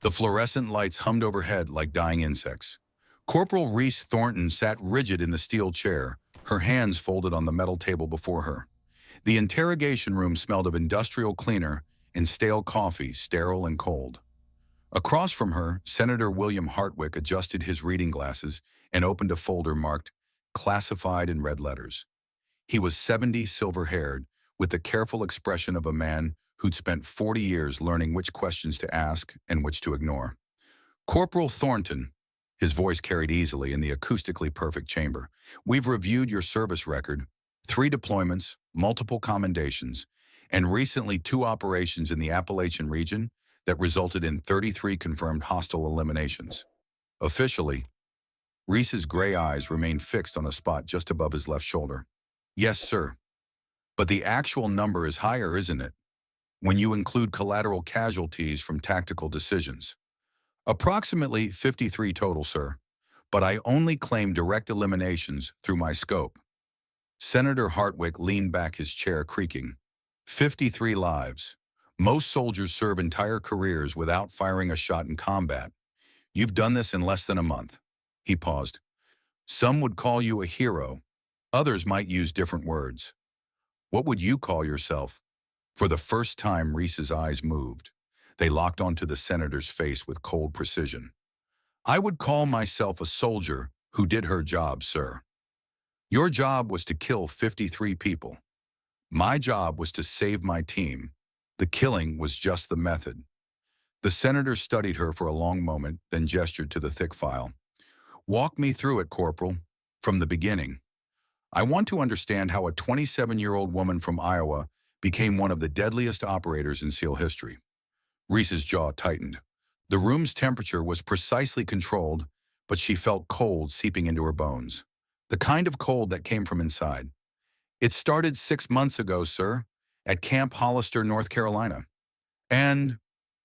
The fluorescent lights hummed overhead like dying insects. Corporal Reese Thornton sat rigid in the steel chair, her hands folded on the metal table before her. The interrogation room smelled of industrial cleaner and stale coffee, sterile and cold. Across from her, Senator William Hartwick adjusted his reading glasses and opened a folder marked "Classified" in red letters. He was 70, silver-haired, with the careful expression of a man who'd spent 40 years learning which questions to ask and which to ignore. "Corporal Thornton," his voice carried easily in the acoustically perfect chamber, "we've reviewed your service record, 3 deployments, multiple commendations, and recently 2 operations in the Appalachian region that resulted in 33 confirmed hostile eliminations. Officially," Reese's gray eyes remained fixed on a spot just above his left shoulder. "Yes, sir. But the actual number is higher, isn't it? When you include collateral casualties from tactical decisions. Approximately 53 total, sir. But I only claim direct eliminations through my scope." Senator Hartwick leaned back, his chair creaking. 53 lives. Most soldiers serve entire careers without firing a shot in combat. You've done this in less than a month. He paused. Some would call you a hero. Others might use different words. What would you call yourself? For the first time, Reese's eyes moved. They locked onto the senator's face with cold precision. "I would call myself a soldier who did her job, sir. Your job was to kill 53 people. My job was to save my team. The killing was just the method." The senator studied her for a long moment, then gestured to the thick file. "Walk me through it, Corporal, from the beginning. I want to understand how a 27-year-old woman from Iowa became one of the deadliest operators in SEAL history." Reese's jaw tightened. The room's temperature was precisely controlled, but she felt cold seeping into her bones. The kind of cold that came from inside. "It started 6 months ago, sir, at Camp Hollister, North Carolina. And—"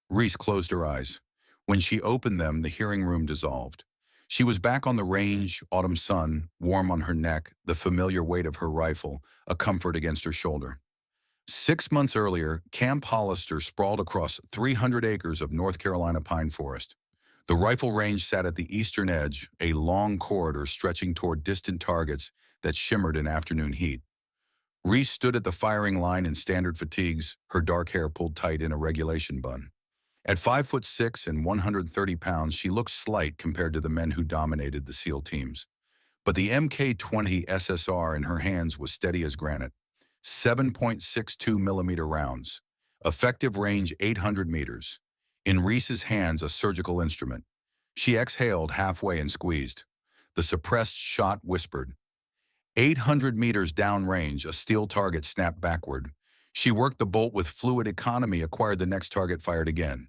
Reese closed her eyes. When she opened them, the hearing room dissolved. She was back on the range, autumn sun, warm on her neck, the familiar weight of her rifle, a comfort against her shoulder. 6 months earlier, Camp Hollister sprawled across 300 acres of North Carolina pine forest. The rifle range sat at the eastern edge, a long corridor stretching toward distant targets that shimmered in afternoon heat. Reese stood at the firing line in standard fatigues, her dark hair pulled tight in a regulation bun. At 5'6" and 130 pounds, she looked slight compared to the men who dominated the SEAL teams. But the MK-20 SSR in her hands was steady as granite. 7.62 millimeter rounds. Effective range 800 meters. In Reese's hands, a surgical instrument. She exhaled halfway and squeezed. The suppressed shot whispered. 800 meters downrange, a steel target snapped backward. She worked the bolt with fluid economy, acquired the next target, fired again.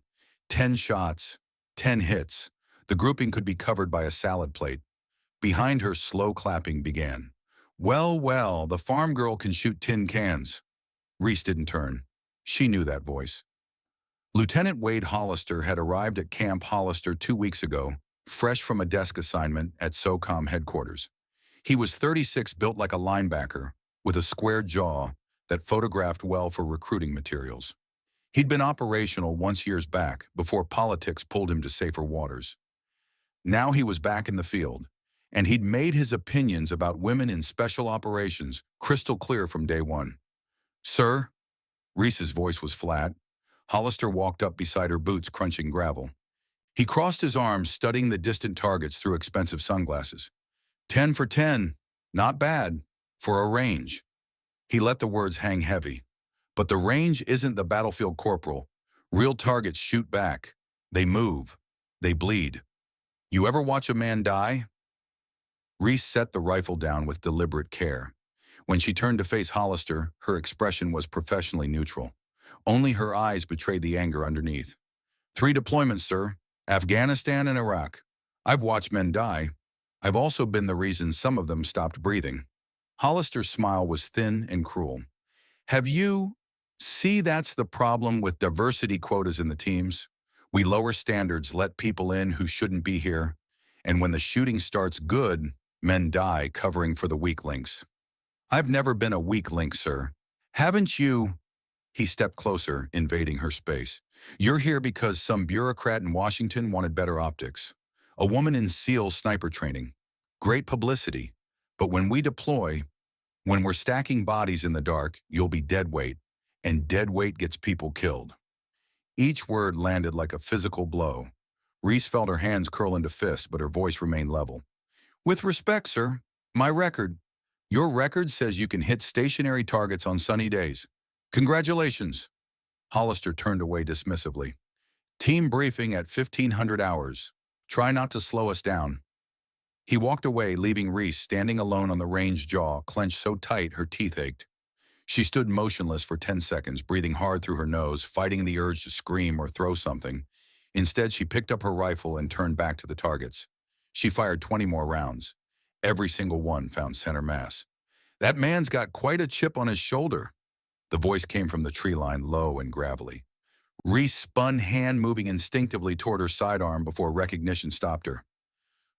10 shots, 10 hits. The grouping could be covered by a salad plate. Behind her, slow clapping began. "Well, well, the farm girl can shoot tin cans." Reese didn't turn. She knew that voice. Lieutenant Wade Hollister had arrived at Camp Hollister 2 weeks ago, fresh from a desk assignment at SOCOM headquarters. He was 36, built like a linebacker, with a square jaw that photographed well for recruiting materials. He'd been operational once years back, before politics pulled him to safer waters. Now he was back in the field, and he'd made his opinions about women in special operations crystal clear from day one. "Sir?" Reese's voice was flat. Hollister walked up beside her, boots crunching gravel. He crossed his arms, studying the distant targets through expensive sunglasses. 10 for 10. Not bad. For a range." He let the words hang heavy. "But the range isn't the battlefield, Corporal. Real targets shoot back. They move. They bleed. You ever watch a man die?" Reese set the rifle down with deliberate care. When she turned to face Hollister, her expression was professionally neutral. Only her eyes betrayed the anger underneath. 3 deployments, sir. Afghanistan and Iraq. I've watched men die. I've also been the reason some of them stopped breathing." Hollister's smile was thin and cruel. "Have you... See, that's the problem with diversity quotas in the teams. We lower standards, let people in who shouldn't be here. And when the shooting starts good, men die covering for the weak links. I've never been a weak link, sir. Haven't you?" He stepped closer, invading her space. You're here because some bureaucrat in Washington wanted better optics. A woman in SEAL sniper training. Great publicity. But when we deploy, when we're stacking bodies in the dark, you'll be dead weight, and dead weight gets people killed. Each word landed like a physical blow. Reese felt her hands curl into fists, but her voice remained level. With respect, sir, my record. Your record says you can hit stationary targets on sunny days. Congratulations. Hollister turned away dismissively. Team briefing at 1500 hours. Try not to slow us down. He walked away, leaving Reese standing alone on the range, jaw clenched so tight her teeth ached. She stood motionless for 10 seconds, breathing hard through her nose, fighting the urge to scream or throw something. Instead, she picked up her rifle and turned back to the targets. She fired 20 more rounds. Every single one found center mass. That man's got quite a chip on his shoulder. The voice came from the tree line, low and gravelly. Reese spun, hand moving instinctively toward her sidearm before recognition stopped her.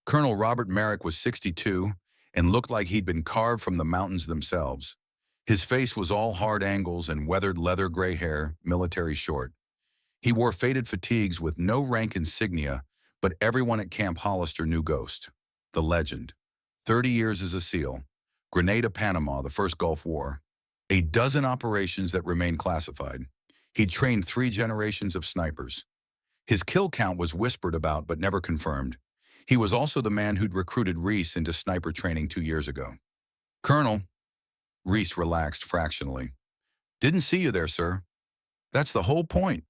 Colonel Robert Merrick was 62 and looked like he'd been carved from the mountains themselves. His face was all hard angles and weathered leather gray hair, military short. He wore faded fatigues with no rank insignia, but everyone at Camp Hollister knew Ghost, the legend. 30 years as a SEAL, Grenada, Panama, the first Gulf War, a dozen operations that remained classified. He'd trained 3 generations of snipers. His kill count was whispered about but never confirmed. He was also the man who'd recruited Reese into sniper training 2 years ago. Colonel, Reese relaxed fractionally. Didn't see you there, sir. That's the whole point.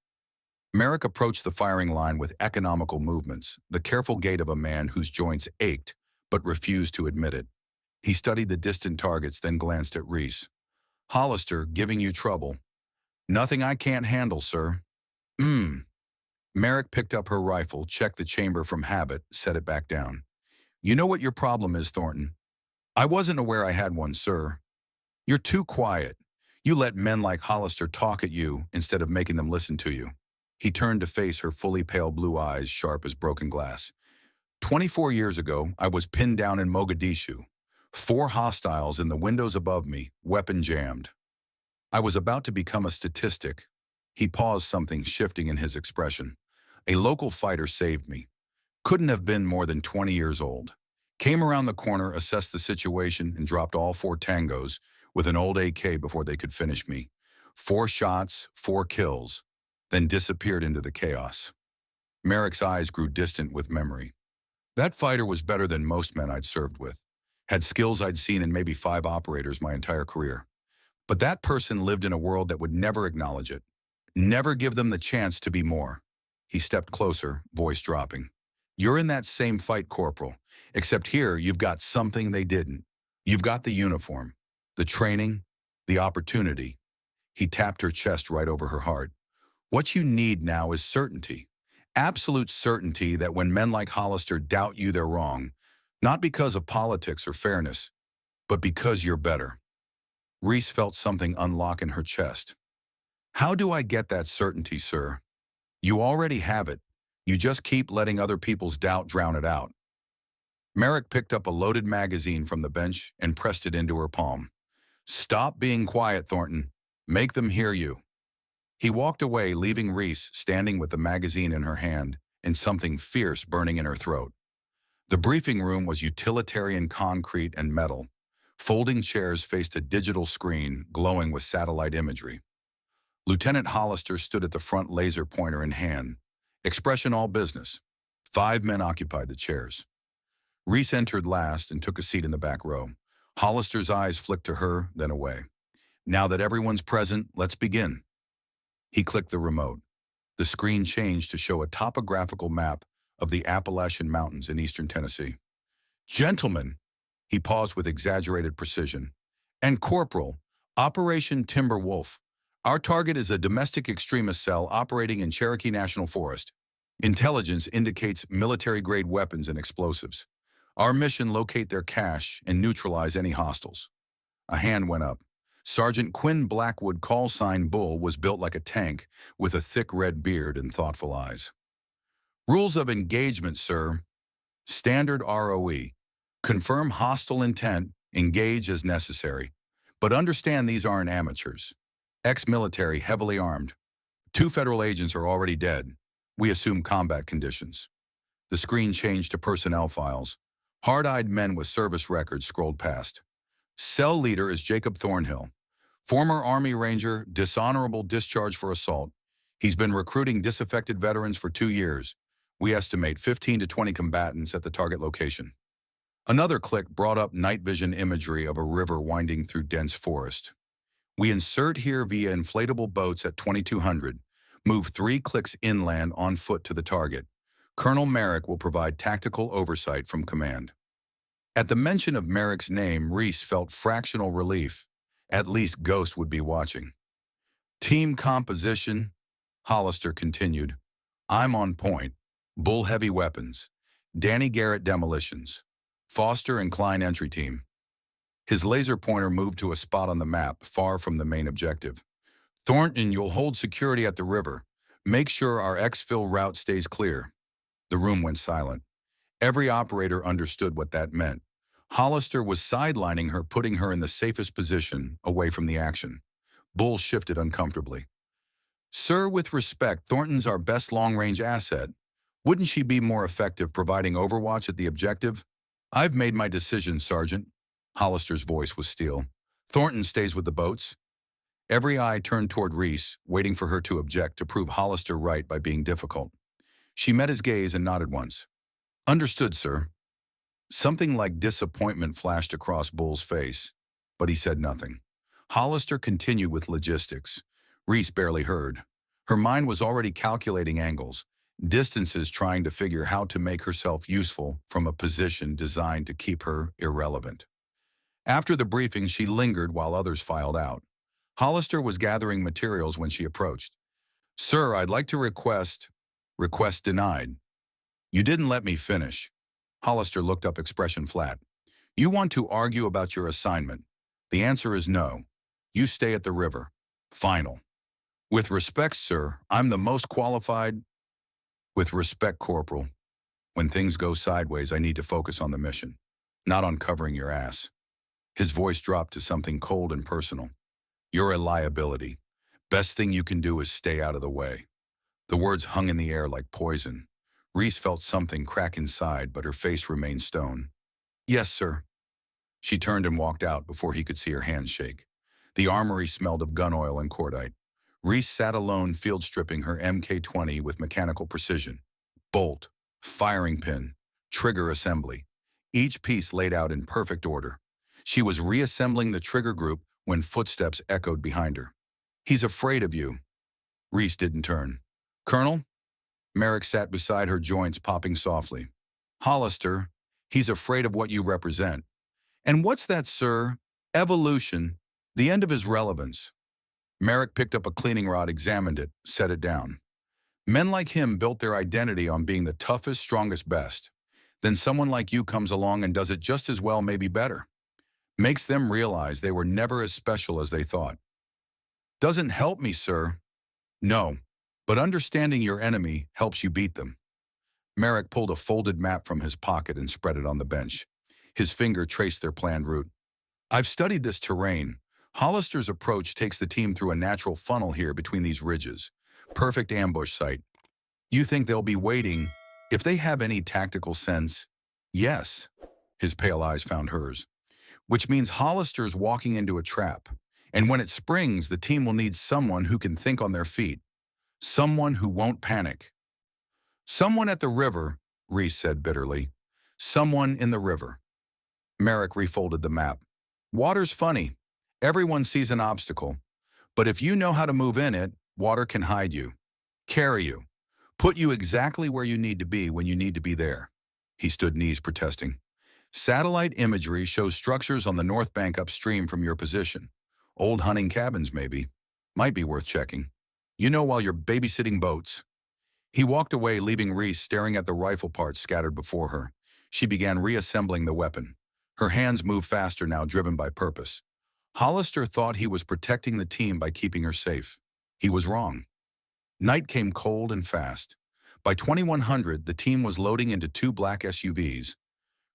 Merrick approached the firing line with economical movements, the careful gait of a man whose joints ached but refused to admit it. He studied the distant targets, then glanced at Reese. Hollister, giving you trouble. Nothing I can't handle, sir. Merrick picked up her rifle, checked the chamber from habit, set it back down. You know what your problem is, Thornton? I wasn't aware I had one, sir. You're too quiet. You let men like Hollister talk at you instead of making them listen to you. He turned to face her fully pale blue eyes, sharp as broken glass. 24 years ago, I was pinned down in Mogadishu. 4 hostiles in the windows above me, weapon jammed. I was about to become a statistic. He paused, something shifting in his expression. A local fighter saved me. Couldn't have been more than 20 years old. Came around the corner, assessed the situation, and dropped all 4 tangos with an old AK before they could finish me. 4 shots, 4 kills, then disappeared into the chaos. Merrick's eyes grew distant with memory. That fighter was better than most men I'd served with. Had skills I'd seen in maybe 5 operators my entire career. But that person lived in a world that would never acknowledge it. Never give them the chance to be more. He stepped closer, voice dropping. You're in that same fight, Corporal, except here you've got something they didn't. You've got the uniform, the training, the opportunity. He tapped her chest right over her heart. What you need now is certainty. Absolute certainty that when men like Hollister doubt you, they're wrong. Not because of politics or fairness, but because you're better. Reese felt something unlock in her chest. How do I get that certainty, sir? You already have it. You just keep letting other people's doubt drown it out. Merrick picked up a loaded magazine from the bench and pressed it into her palm. Stop being quiet, Thornton. Make them hear you. He walked away, leaving Reese standing with the magazine in her hand and something fierce burning in her throat. The briefing room was utilitarian concrete and metal. Folding chairs faced a digital screen glowing with satellite imagery. Lieutenant Hollister stood at the front, laser pointer in hand. Expression all business. 5 men occupied the chairs. Reese entered last and took a seat in the back row. Hollister's eyes flicked to her, then away. Now that everyone's present, let's begin. He clicked the remote. The screen changed to show a topographical map of the Appalachian Mountains in eastern Tennessee. Gentlemen, he paused with exaggerated precision, and Corporal, Operation Timber Wolf. Our target is a domestic extremist cell operating in Cherokee National Forest. Intelligence indicates military-grade weapons and explosives. Our mission: locate their cache and neutralize any hostiles. A hand went up. Sergeant Quinn Blackwood, call sign Bull, was built like a tank with a thick red beard and thoughtful eyes. Rules of engagement, sir. Standard ROE. Confirm hostile intent, engage as necessary. But understand these aren't amateurs. Ex-military, heavily armed. 2 federal agents are already dead. We assume combat conditions. The screen changed to personnel files. Hard-eyed men with service records scrolled past. Cell leader is Jacob Thornhill. Former Army Ranger, dishonorable discharge for assault. He's been recruiting disaffected veterans for 2 years. We estimate 15 to 20 combatants at the target location. Another click brought up night vision imagery of a river winding through dense forest. We insert here via inflatable boats at 2200. Move 3 clicks inland on foot to the target. Colonel Merrick will provide tactical oversight from command. At the mention of Merrick's name, Reese felt fractional relief. At least Ghost would be watching. Team composition, Hollister continued. I'm on point. Bull heavy weapons. Danny Garrett demolitions. Foster and Klein entry team. His laser pointer moved to a spot on the map far from the main objective. Thornton, you'll hold security at the river. Make sure our exfil route stays clear. The room went silent. Every operator understood what that meant. Hollister was sidelining her, putting her in the safest position, away from the action. Bull shifted uncomfortably. Sir, with respect, Thornton's our best long-range asset. Wouldn't she be more effective providing overwatch at the objective? I've made my decision, Sergeant. Hollister's voice was steel. Thornton stays with the boats. Every eye turned toward Reese, waiting for her to object to prove Hollister right by being difficult. She met his gaze and nodded once. Understood, sir. Something like disappointment flashed across Bull's face, but he said nothing. Hollister continued with logistics. Reese barely heard. Her mind was already calculating angles, distances, trying to figure how to make herself useful from a position designed to keep her irrelevant. After the briefing, she lingered while others filed out. Hollister was gathering materials when she approached. Sir, I'd like to request denied. You didn't let me finish. Hollister looked up, expression flat. You want to argue about your assignment. The answer is no. You stay at the river. Final. With respect, sir, I'm the most qualified. With respect, Corporal. When things go sideways, I need to focus on the mission, not on covering your ass. His voice dropped to something cold and personal. You're a liability. Best thing you can do is stay out of the way. The words hung in the air like poison. Reese felt something crack inside, but her face remained stone. Yes, sir. She turned and walked out before he could see her hands shake. The armory smelled of gun oil and cordite. Reese sat alone, field stripping her MK-20 with mechanical precision. Bolt, firing pin, trigger assembly. Each piece laid out in perfect order. She was reassembling the trigger group when footsteps echoed behind her. He's afraid of you. Reese didn't turn. Colonel? Merrick sat beside her, joints popping softly. Hollister, he's afraid of what you represent. And what's that, sir? Evolution, the end of his relevance. Merrick picked up a cleaning rod, examined it, set it down. Men like him built their identity on being the toughest, strongest, best. Then someone like you comes along and does it just as well, maybe better. Makes them realize they were never as special as they thought. Doesn't help me, sir. No, but understanding your enemy helps you beat them. Merrick pulled a folded map from his pocket and spread it on the bench. His finger traced their planned route. I've studied this terrain. Hollister's approach takes the team through a natural funnel here between these ridges. Perfect ambush site. You think they'll be waiting? If they have any tactical sense, yes. His pale eyes found hers. Which means Hollister's walking into a trap. And when it springs, the team will need someone who can think on their feet. Someone who won't panic. Someone at the river, Reese said bitterly. Someone in the river. Merrick refolded the map. Water's funny. Everyone sees an obstacle. But if you know how to move in it, water can hide you, carry you, put you exactly where you need to be when you need to be there. He stood knees protesting. Satellite imagery shows structures on the north bank upstream from your position. Old hunting cabins, maybe. Might be worth checking. You know, while you're babysitting boats. He walked away, leaving Reese staring at the rifle parts scattered before her. She began reassembling the weapon. Her hands moved faster now, driven by purpose. Hollister thought he was protecting the team by keeping her safe. He was wrong. Night came cold and fast. By 2100, the team was loading into 2 black SUVs.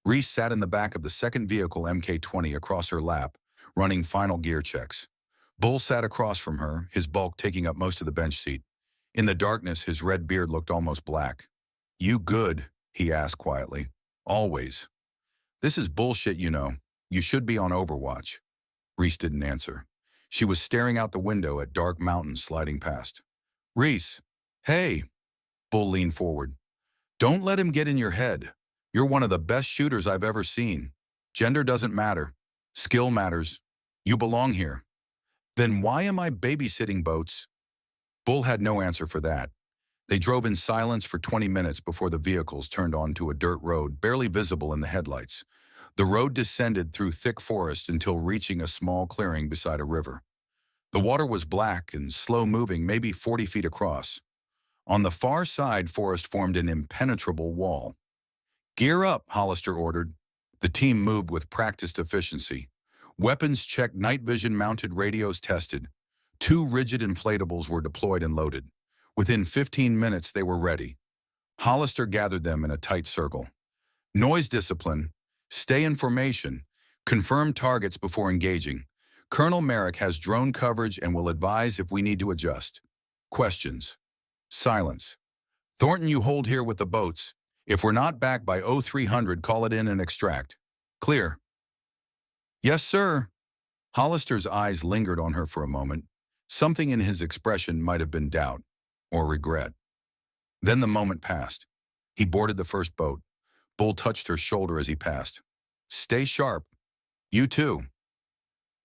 Reese sat in the back of the second vehicle, MK-20, across her lap, running final gear checks. Bull sat across from her, his bulk taking up most of the bench seat. In the darkness, his red beard looked almost black. "You good?" he asked quietly. "Always." "This is bullshit, you know. You should be on Overwatch." Reese didn't answer. She was staring out the window at dark mountains sliding past. "Reese." "Hey." Bull leaned forward. "Don't let him get in your head. You're one of the best shooters I've ever seen. Gender doesn't matter. Skill matters. You belong here." "Then why am I babysitting boats?" Bull had no answer for that. They drove in silence for 20 minutes before the vehicles turned onto a dirt road barely visible in the headlights. The road descended through thick forest until reaching a small clearing beside a river. The water was black and slow-moving, maybe 40 feet across. On the far side, forest formed an impenetrable wall. "Gear up," Hollister ordered. The team moved with practiced efficiency. Weapons checked, night vision-mounted radios tested. 2 rigid inflatables were deployed and loaded. Within 15 minutes, they were ready. Hollister gathered them in a tight circle. "Noise discipline. Stay in formation. Confirm targets before engaging. Colonel Merrick has drone coverage and will advise if we need to adjust. Questions." Silence. "Thornton, you hold here with the boats. If we're not back by 0300, call it in and extract. Clear?" "Yes, sir." Hollister's eyes lingered on her for a moment. Something in his expression might have been doubt or regret. Then the moment passed. He boarded the first boat. Bull touched her shoulder as he passed. "Stay sharp. You too."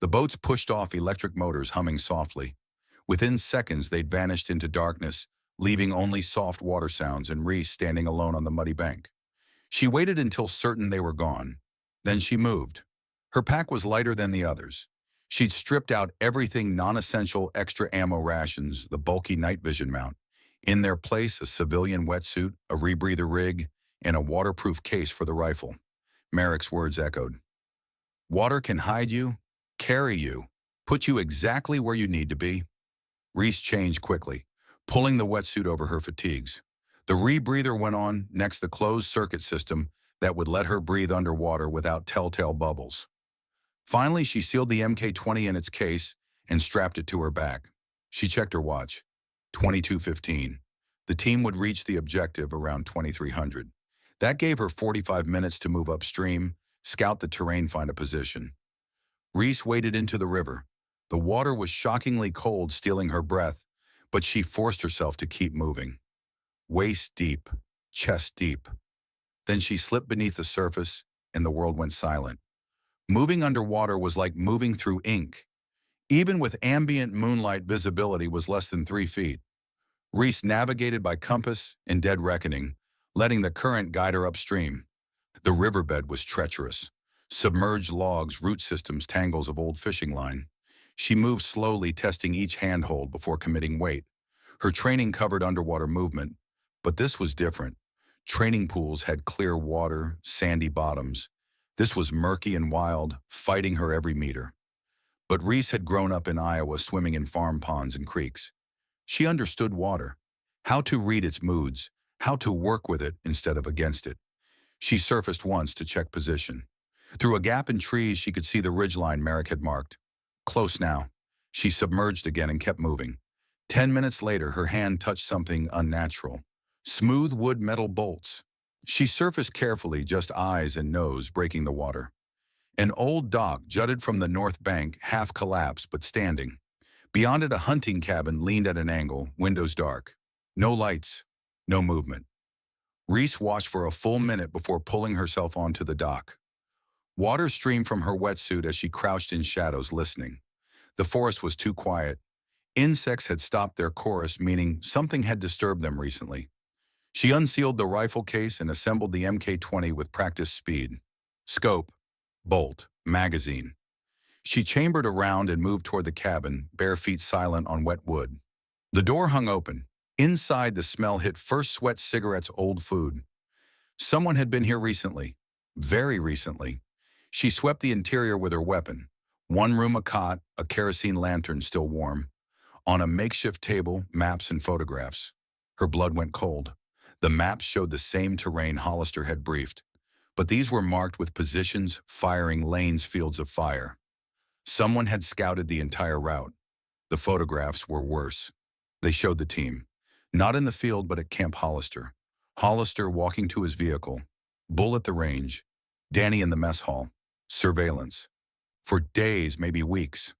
The boats pushed off, electric motors humming softly. Within seconds, they'd vanished into darkness, leaving only soft water sounds and Reese standing alone on the muddy bank. She waited until certain they were gone. Then she moved. Her pack was lighter than the others. She'd stripped out everything non-essential: extra ammo rations, the bulky night vision mount. In their place, a civilian wetsuit, a rebreather rig, and a waterproof case for the rifle. Merrick's words echoed. "Water can hide you, carry you, put you exactly where you need to be." Reese changed quickly, pulling the wetsuit over her fatigues. The rebreather went on, next the closed-circuit system that would let her breathe underwater without telltale bubbles. Finally, she sealed the MK-20 in its case and strapped it to her back. She checked her watch. 22:15. The team would reach the objective around 2300. That gave her 45 minutes to move upstream, scout the terrain, find a position. Reese waded into the river. The water was shockingly cold, stealing her breath, but she forced herself to keep moving. Waist deep, chest deep. Then she slipped beneath the surface, and the world went silent. Moving underwater was like moving through ink. Even with ambient moonlight, visibility was less than 3 feet. Reese navigated by compass in dead reckoning, letting the current guide her upstream. The riverbed was treacherous. Submerged logs, root systems, tangles of old fishing line. She moved slowly, testing each handhold before committing weight. Her training covered underwater movement, but this was different. Training pools had clear water, sandy bottoms. This was murky and wild, fighting her every meter. But Reese had grown up in Iowa, swimming in farm ponds and creeks. She understood water, how to read its moods, how to work with it instead of against it. She surfaced once to check position. Through a gap in trees, she could see the ridgeline Merrick had marked. Close now. She submerged again and kept moving. 10 minutes later, her hand touched something unnatural. Smooth wood metal bolts. She surfaced carefully, just eyes and nose breaking the water. An old dock jutted from the north bank, half collapsed but standing. Beyond it, a hunting cabin leaned at an angle, windows dark. No lights, no movement. Reese watched for a full minute before pulling herself onto the dock. Water streamed from her wetsuit as she crouched in shadows, listening. The forest was too quiet. Insects had stopped their chorus, meaning something had disturbed them recently. She unsealed the rifle case and assembled the MK-20 with practiced speed. Scope, bolt, magazine. She chambered around and moved toward the cabin, bare feet silent on wet wood. The door hung open. Inside, the smell hit: first sweat, cigarettes, old food. Someone had been here recently. Very recently. She swept the interior with her weapon. One room, a cot, a kerosene lantern still warm. On a makeshift table, maps and photographs. Her blood went cold. The maps showed the same terrain Hollister had briefed, but these were marked with positions, firing lanes, fields of fire. Someone had scouted the entire route. The photographs were worse. They showed the team. Not in the field, but at Camp Hollister. Hollister walking to his vehicle. Bull at the range. Danny in the mess hall. Surveillance. For days, maybe weeks.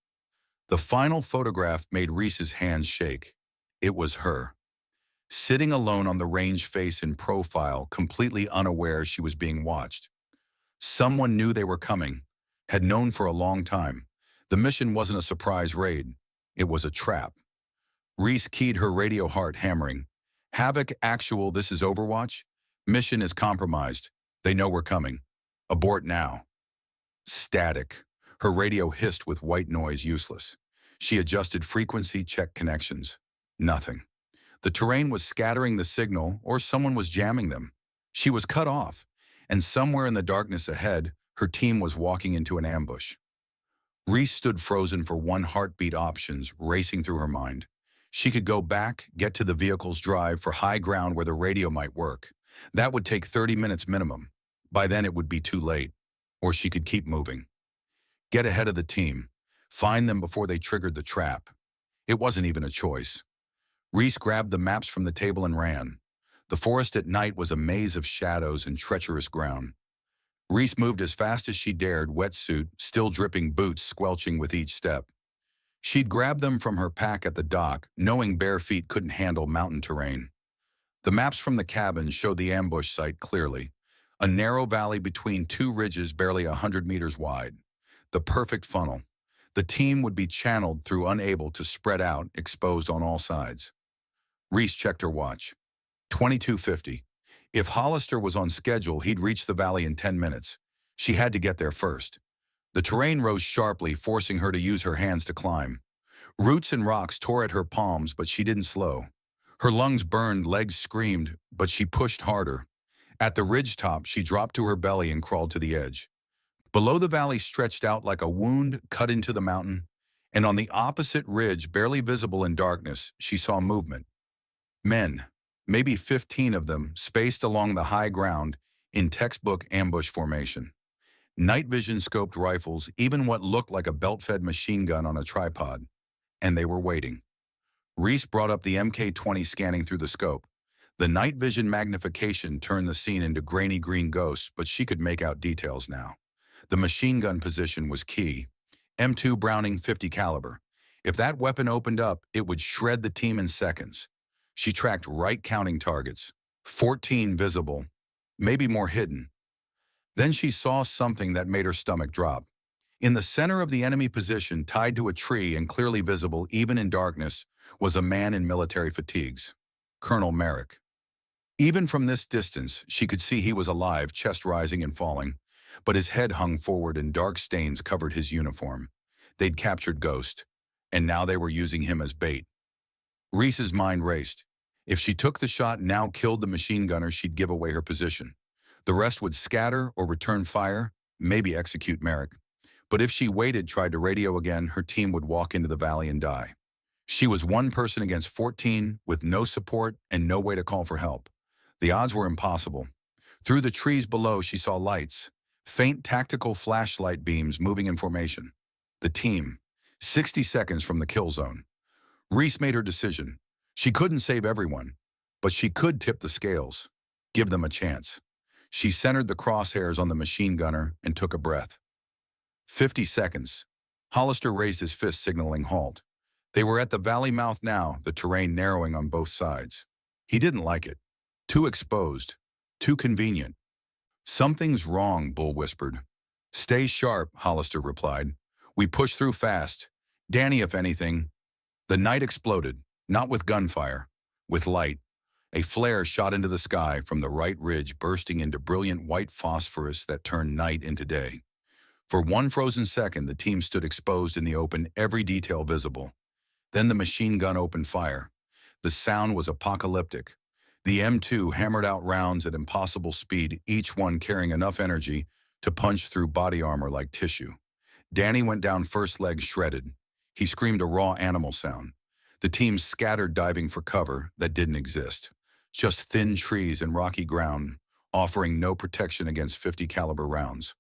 The final photograph made Reese's hands shake. It was her. Sitting alone on the range, face in profile, completely unaware she was being watched. Someone knew they were coming, had known for a long time. The mission wasn't a surprise raid. It was a trap. Reese keyed her radio, heart hammering. Havoc actual, this is Overwatch. Mission is compromised. They know we're coming. Abort now. Static. Her radio hissed with white noise, useless. She adjusted frequency, checked connections. Nothing. The terrain was scattering the signal, or someone was jamming them. She was cut off, and somewhere in the darkness ahead, her team was walking into an ambush. Reese stood frozen for one heartbeat, options racing through her mind. She could go back, get to the vehicle's drive for high ground where the radio might work. That would take 30 minutes minimum. By then it would be too late. Or she could keep moving. Get ahead of the team. Find them before they triggered the trap. It wasn't even a choice. Reese grabbed the maps from the table and ran. The forest at night was a maze of shadows and treacherous ground. Reese moved as fast as she dared, wetsuit, still dripping, boots squelching with each step. She'd grabbed them from her pack at the dock, knowing bare feet couldn't handle mountain terrain. The maps from the cabin showed the ambush site clearly. A narrow valley between two ridges barely 100 meters wide. The perfect funnel. The team would be channeled through, unable to spread out, exposed on all sides. Reese checked her watch. 22:50. If Hollister was on schedule, he'd reach the valley in 10 minutes. She had to get there first. The terrain rose sharply, forcing her to use her hands to climb. Roots and rocks tore at her palms, but she didn't slow. Her lungs burned, legs screamed, but she pushed harder. At the ridge top, she dropped to her belly and crawled to the edge. Below, the valley stretched out like a wound cut into the mountain, and on the opposite ridge, barely visible in darkness, she saw movement. Men, maybe 15 of them, spaced along the high ground in textbook ambush formation. Night vision scoped rifles, even what looked like a belt-fed machine gun on a tripod. And they were waiting. Reese brought up the MK-20, scanning through the scope. The night vision magnification turned the scene into grainy green ghosts, but she could make out details now. The machine gun position was key. M2 Browning 50 caliber. If that weapon opened up, it would shred the team in seconds. She tracked right, counting targets. 14 visible, maybe more hidden. Then she saw something that made her stomach drop. In the center of the enemy position, tied to a tree and clearly visible even in darkness, was a man in military fatigues. Colonel Merrick. Even from this distance, she could see he was alive, chest rising and falling, but his head hung forward and dark stains covered his uniform. They'd captured Ghost, and now they were using him as bait. Reese's mind raced. If she took the shot, now killed the machine gunner, she'd give away her position. The rest would scatter or return fire, maybe execute Merrick. But if she waited, tried to radio again, her team would walk into the valley and die. She was one person against 14, with no support and no way to call for help. The odds were impossible. Through the trees below, she saw lights, faint tactical flashlight beams moving in formation. The team, 60 seconds from the kill zone. Reese made her decision. She couldn't save everyone, but she could tip the scales, give them a chance. She centered the crosshairs on the machine gunner and took a breath. 50 seconds. Hollister raised his fist, signaling halt. They were at the valley mouth now, the terrain narrowing on both sides. He didn't like it. Too exposed. Too convenient. Something's wrong, Bull whispered. Stay sharp, Hollister replied. We push through fast. Danny, if anything. The night exploded, not with gunfire, with light. A flare shot into the sky from the right ridge, bursting into brilliant white phosphorus that turned night into day. For one frozen second, the team stood exposed in the open, every detail visible. Then the machine gun opened fire. The sound was apocalyptic. The M2 hammered out rounds at impossible speed, each one carrying enough energy to punch through body armor like tissue. Danny went down first, leg shredded. He screamed a raw animal sound. The team scattered, diving for cover that didn't exist. Just thin trees and rocky ground, offering no protection against 50 caliber rounds.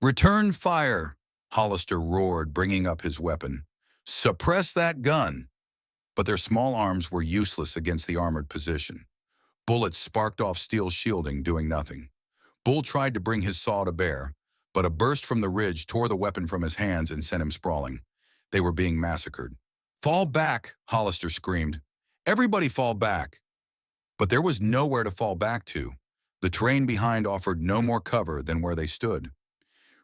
Return fire, Hollister roared, bringing up his weapon. Suppress that gun. but their small arms were useless against the armored position. Bullets sparked off steel shielding, doing nothing. Bull tried to bring his saw to bear, but a burst from the ridge tore the weapon from his hands and sent him sprawling. They were being massacred. "Fall back!" Hollister screamed. "Everybody fall back!" But there was nowhere to fall back to. The terrain behind offered no more cover than where they stood.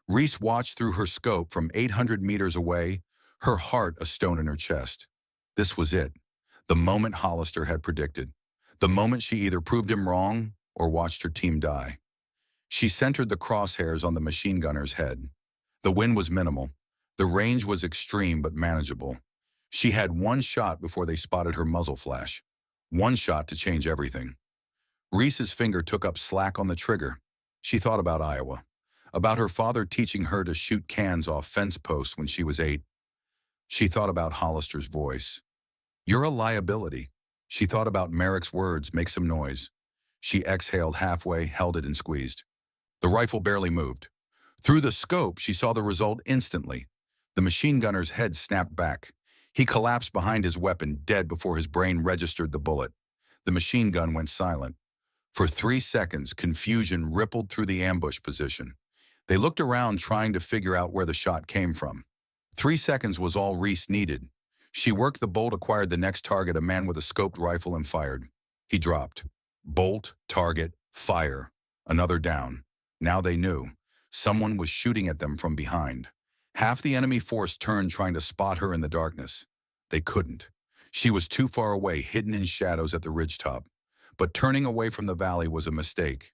Reese watched through her scope from 800 meters away, her heart a stone in her chest. This was it, the moment Hollister had predicted. The moment she either proved him wrong or watched her team die. She centered the crosshairs on the machine gunner's head. The wind was minimal. The range was extreme but manageable. She had one shot before they spotted her muzzle flash. One shot to change everything. Reese's finger took up slack on the trigger. She thought about Iowa, about her father teaching her to shoot cans off fence posts when she was 8. She thought about Hollister's voice. "You're a liability." She thought about Merrick's words, "Make some noise." She exhaled halfway, held it and squeezed. The rifle barely moved. Through the scope, she saw the result instantly. The machine gunner's head snapped back. He collapsed behind his weapon, dead before his brain registered the bullet. The machine gun went silent. For 3 seconds, confusion rippled through the ambush position. They looked around, trying to figure out where the shot came from. 3 seconds was all Reese needed. She worked the bolt, acquired the next target, a man with a scoped rifle, and fired. He dropped. Bolt, target, fire. Another down. Now they knew. Someone was shooting at them from behind. Half the enemy force turned, trying to spot her in the darkness. They couldn't. She was too far away, hidden in shadows at the ridgetop. But turning away from the valley was a mistake,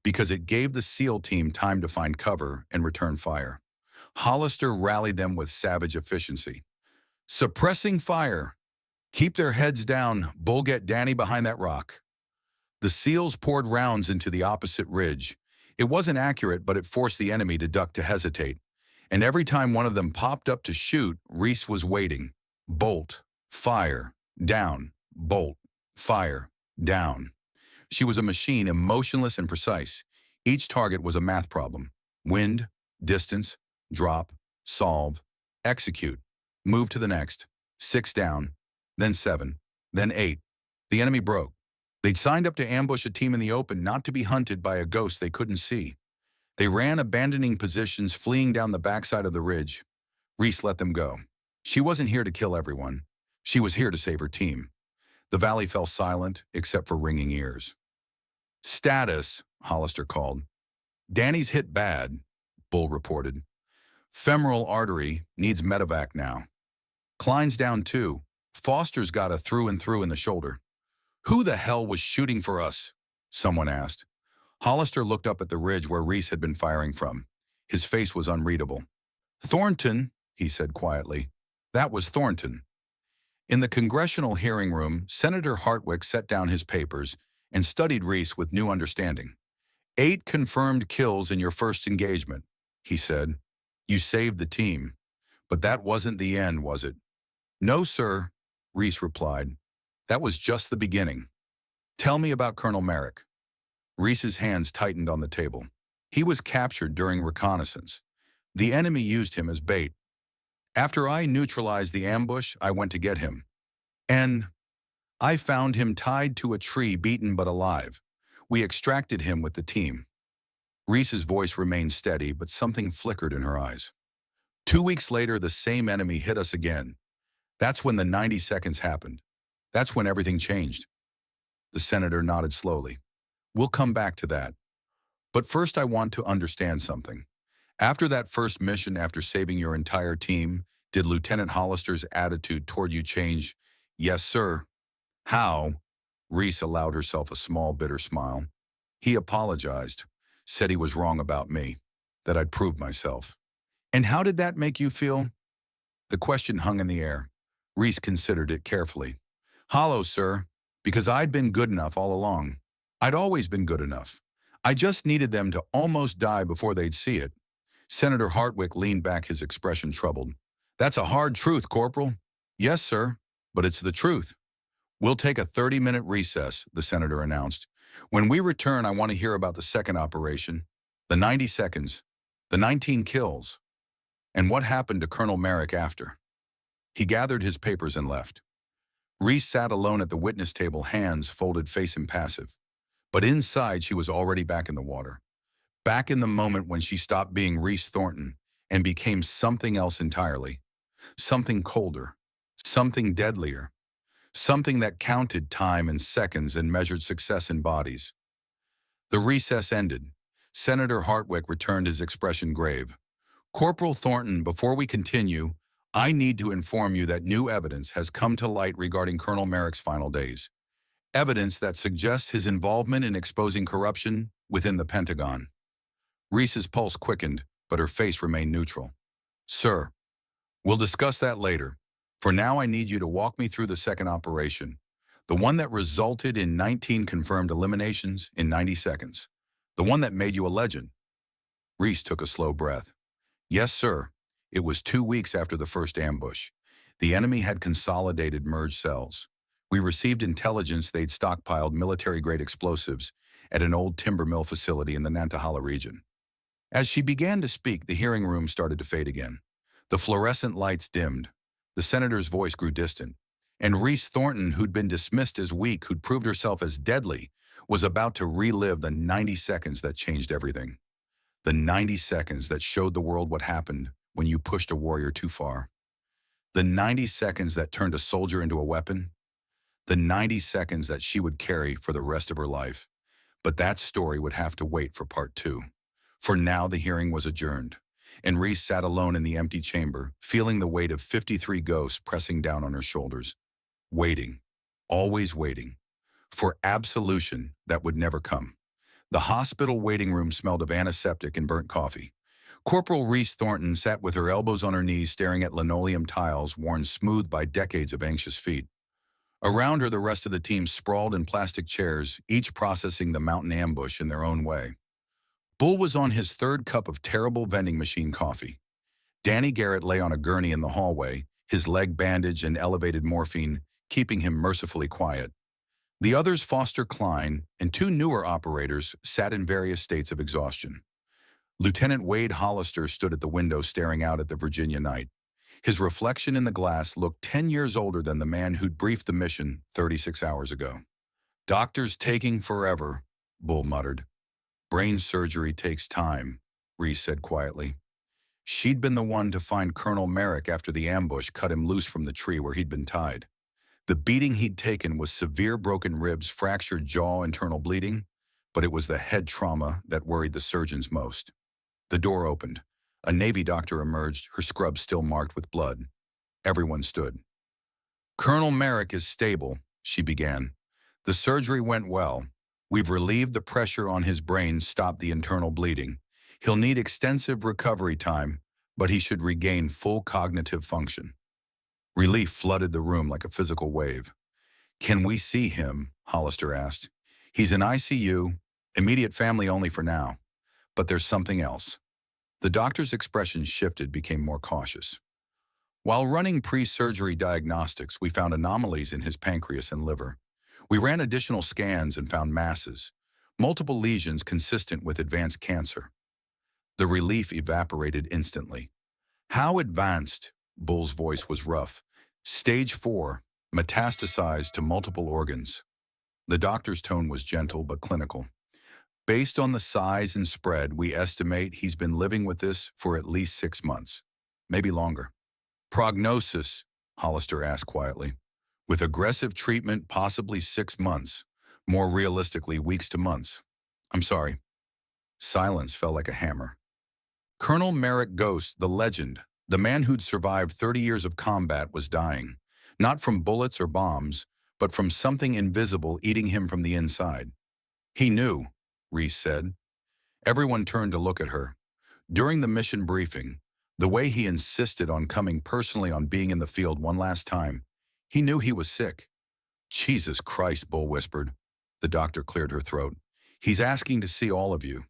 because it gave the SEAL team time to find cover and return fire. Hollister rallied them with savage efficiency. "Suppressing fire. Keep their heads down. Bull, get Danny behind that rock." The SEALs poured rounds into the opposite ridge. It wasn't accurate, but it forced the enemy to duck, to hesitate. And every time one of them popped up to shoot, Reese was waiting. Bolt, fire, down, bolt, fire, down. She was a machine, emotionless and precise. Each target was a math problem. Wind, distance, drop, solve, execute, move to the next. 6 down, then 7, then 8. The enemy broke. They'd signed up to ambush a team in the open, not to be hunted by a ghost they couldn't see. They ran, abandoning positions, fleeing down the backside of the ridge. Reese let them go. She wasn't here to kill everyone. She was here to save her team. The valley fell silent, except for ringing ears. "Status," Hollister called. "Danny's hit bad," Bull reported. "Femoral artery, needs medevac now. Klein's down too. Foster's got a through and through in the shoulder." "Who the hell was shooting for us?" someone asked. Hollister looked up at the ridge where Reese had been firing from. His face was unreadable. "Thornton," he said quietly. "That was Thornton." In the congressional hearing room, Senator Hartwick set down his papers and studied Reese with new understanding. "8 confirmed kills in your first engagement," he said. "You saved the team. But that wasn't the end, was it?" "No, sir," Reese replied. "That was just the beginning." "Tell me about Colonel Merrick." Reese's hands tightened on the table. "He was captured during reconnaissance. The enemy used him as bait. After I neutralized the ambush, I went to get him. And I found him tied to a tree, beaten but alive. We extracted him with the team." Reese's voice remained steady, but something flickered in her eyes. 2 weeks later, the same enemy hit us again. That's when the 90 seconds happened. That's when everything changed." The senator nodded slowly. "We'll come back to that. But first, I want to understand something. After that first mission, after saving your entire team, did Lieutenant Hollister's attitude toward you change?" "Yes, sir." "How?" Reese allowed herself a small, bitter smile. "He apologized, said he was wrong about me, that I'd proved myself." "And how did that make you feel?" The question hung in the air. Reese considered it carefully. "Hollow, sir, because I'd been good enough all along. I'd always been good enough. I just needed them to almost die before they'd see it." Senator Hartwick leaned back, his expression troubled. "That's a hard truth, Corporal." "Yes, sir, but it's the truth." "We'll take a 30-minute recess," the senator announced. "When we return, I want to hear about the second operation, the 90 seconds, the 19 kills, and what happened to Colonel Merrick after." He gathered his papers and left. Reese sat alone at the witness table, hands folded, face impassive. But inside, she was already back in the water. Back in the moment when she stopped being Reese Thornton and became something else entirely. Something colder. Something deadlier. Something that counted time in seconds and measured success in bodies. The recess ended. Senator Hartwick returned, his expression grave. Corporal Thornton, before we continue, I need to inform you that new evidence has come to light regarding Colonel Merrick's final days. Evidence that suggests his involvement in exposing corruption within the Pentagon. Reese's pulse quickened, but her face remained neutral. Sir, we'll discuss that later. For now, I need you to walk me through the second operation, the one that resulted in 19 confirmed eliminations in 90 seconds, the one that made you a legend. Reese took a slow breath. Yes, sir. It was 2 weeks after the first ambush. The enemy had consolidated merged cells. We received intelligence they'd stockpiled military-grade explosives at an old timber mill facility in the Nantahala region. As she began to speak, the hearing room started to fade again. The fluorescent lights dimmed. The senator's voice grew distant. And Reese Thornton, who'd been dismissed as weak, who'd proved herself as deadly, was about to relive the 90 seconds that changed everything. The 90 seconds that showed the world what happened when you pushed a warrior too far. The 90 seconds that turned a soldier into a weapon. The 90 seconds that she would carry for the rest of her life. But that story would have to wait for part 2. For now, the hearing was adjourned, and Reese sat alone in the empty chamber, feeling the weight of 53 ghosts pressing down on her shoulders. Waiting, always waiting, for absolution that would never come. The hospital waiting room smelled of antiseptic and burnt coffee. Corporal Reese Thornton sat with her elbows on her knees, staring at linoleum tiles worn smooth by decades of anxious feet. Around her, the rest of the team sprawled in plastic chairs, each processing the mountain ambush in their own way. Bull was on his third cup of terrible vending machine coffee. Danny Garrett lay on a gurney in the hallway, his leg bandaged and elevated morphine, keeping him mercifully quiet. The others, Foster Klein and 2 newer operators, sat in various states of exhaustion. Lieutenant Wade Hollister stood at the window staring out at the Virginia night. His reflection in the glass looked 10 years older than the man who'd briefed the mission 36 hours ago. Doctors taking forever, Bull muttered. Brain surgery takes time, Reese said quietly. She'd been the one to find Colonel Merrick after the ambush cut him loose from the tree where he'd been tied. The beating he'd taken was severe broken ribs, fractured jaw, internal bleeding, but it was the head trauma that worried the surgeons most. The door opened. A Navy doctor emerged, her scrubs still marked with blood. Everyone stood. Colonel Merrick is stable, she began. The surgery went well. We've relieved the pressure on his brain, stopped the internal bleeding. He'll need extensive recovery time, but he should regain full cognitive function. Relief flooded the room like a physical wave. Can we see him? Hollister asked. He's in ICU, immediate family only for now. But there's something else. The doctor's expression shifted, became more cautious. While running pre-surgery diagnostics, we found anomalies in his pancreas and liver. We ran additional scans and found masses, multiple lesions consistent with advanced cancer. The relief evaporated instantly. How advanced? Bull's voice was rough. Stage 4, metastasized to multiple organs. The doctor's tone was gentle but clinical. Based on the size and spread, we estimate he's been living with this for at least 6 months, maybe longer. Prognosis, Hollister asked quietly. With aggressive treatment, possibly 6 months. More realistically, weeks to months. I'm sorry. Silence fell like a hammer. Colonel Merrick Ghost, the legend, the man who'd survived 30 years of combat, was dying. Not from bullets or bombs, but from something invisible eating him from the inside. He knew, Reese said. Everyone turned to look at her. During the mission briefing, the way he insisted on coming personally, on being in the field one last time, he knew he was sick. Jesus Christ, Bull whispered. The doctor cleared her throat. He's asking to see all of you.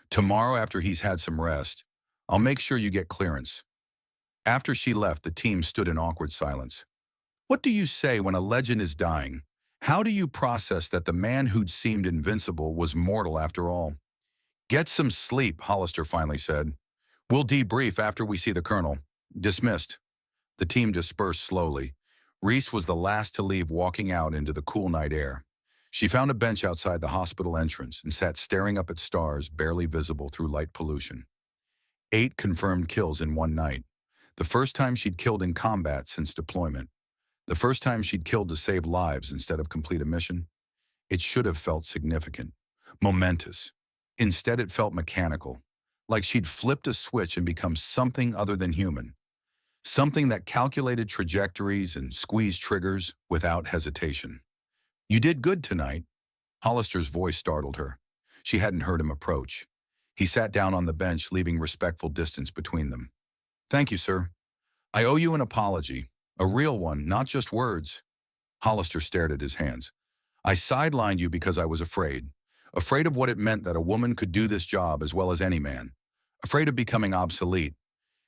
Tomorrow, after he's had some rest, I'll make sure you get clearance. After she left, the team stood in awkward silence. What do you say when a legend is dying? How do you process that the man who'd seemed invincible was mortal after all? Get some sleep, Hollister finally said. We'll debrief after we see the colonel. Dismissed. The team dispersed slowly. Reese was the last to leave, walking out into the cool night air. She found a bench outside the hospital entrance and sat staring up at stars barely visible through light pollution. 8 confirmed kills in one night. The first time she'd killed in combat since deployment. The first time she'd killed to save lives instead of complete a mission. It should have felt significant, momentous. Instead, it felt mechanical, like she'd flipped a switch and become something other than human. Something that calculated trajectories and squeezed triggers without hesitation. "You did good tonight." Hollister's voice startled her. She hadn't heard him approach. He sat down on the bench, leaving respectful distance between them. "Thank you, sir. I owe you an apology. A real one, not just words." Hollister stared at his hands. "I sidelined you because I was afraid. Afraid of what it meant that a woman could do this job as well as any man. Afraid of becoming obsolete.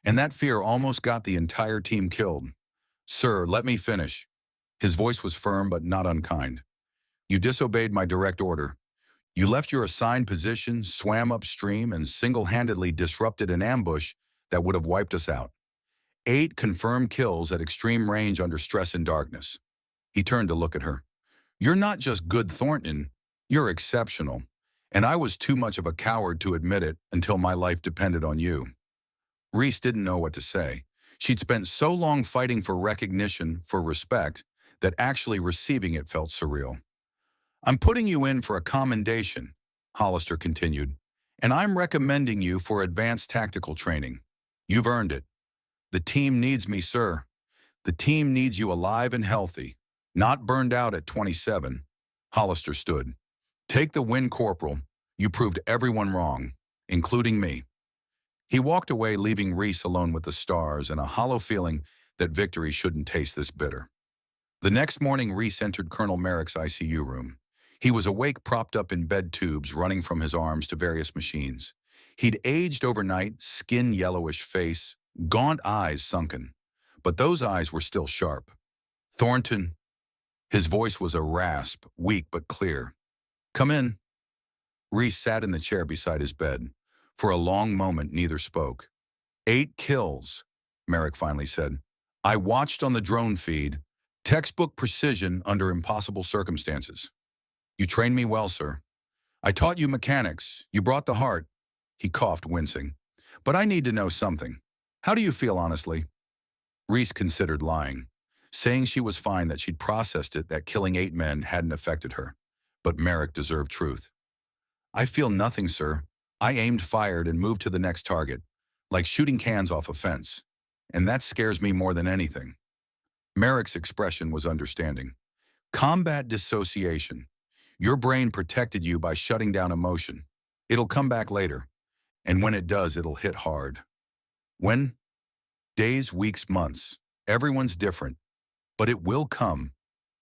And that fear almost got the entire team killed. Sir, let me finish." His voice was firm but not unkind. "You disobeyed my direct order. You left your assigned position, swam upstream, and single-handedly disrupted an ambush that would have wiped us out. 8 confirmed kills at extreme range under stress and darkness." He turned to look at her. "You're not just good, Thornton. You're exceptional. And I was too much of a coward to admit it until my life depended on you." Reese didn't know what to say. She'd spent so long fighting for recognition, for respect, that actually receiving it felt surreal. "I'm putting you in for a commendation," Hollister continued, "and I'm recommending you for advanced tactical training. You've earned it. The team needs me, sir. The team needs you alive and healthy, not burned out at 27. Hollister stood. "Take the win, Corporal. You proved everyone wrong, including me." He walked away, leaving Reese alone with the stars and a hollow feeling that victory shouldn't taste this bitter. The next morning, Reese entered Colonel Merrick's ICU room. He was awake, propped up in bed tubes running from his arms to various machines. He'd aged overnight, skin yellowish face, gaunt eyes sunken. But those eyes were still sharp. "Thornton." His voice was a rasp, weak but clear. "Come in." Reese sat in the chair beside his bed. For a long moment, neither spoke. 8 kills, Merrick finally said. "I watched on the drone feed. Textbook precision under impossible circumstances. You trained me well, sir. I taught you mechanics. You brought the heart." He coughed, wincing. "But I need to know something. How do you feel, honestly?" Reese considered lying, saying she was fine, that she'd processed it, that killing 8 men hadn't affected her. But Merrick deserved truth. "I feel nothing, sir. I aimed, fired, and moved to the next target, like shooting cans off a fence. And that scares me more than anything." Merrick's expression was understanding. "Combat dissociation. Your brain protected you by shutting down emotion. It'll come back later. And when it does, it'll hit hard." "When?" "Days, weeks, months. Everyone's different. But it will come."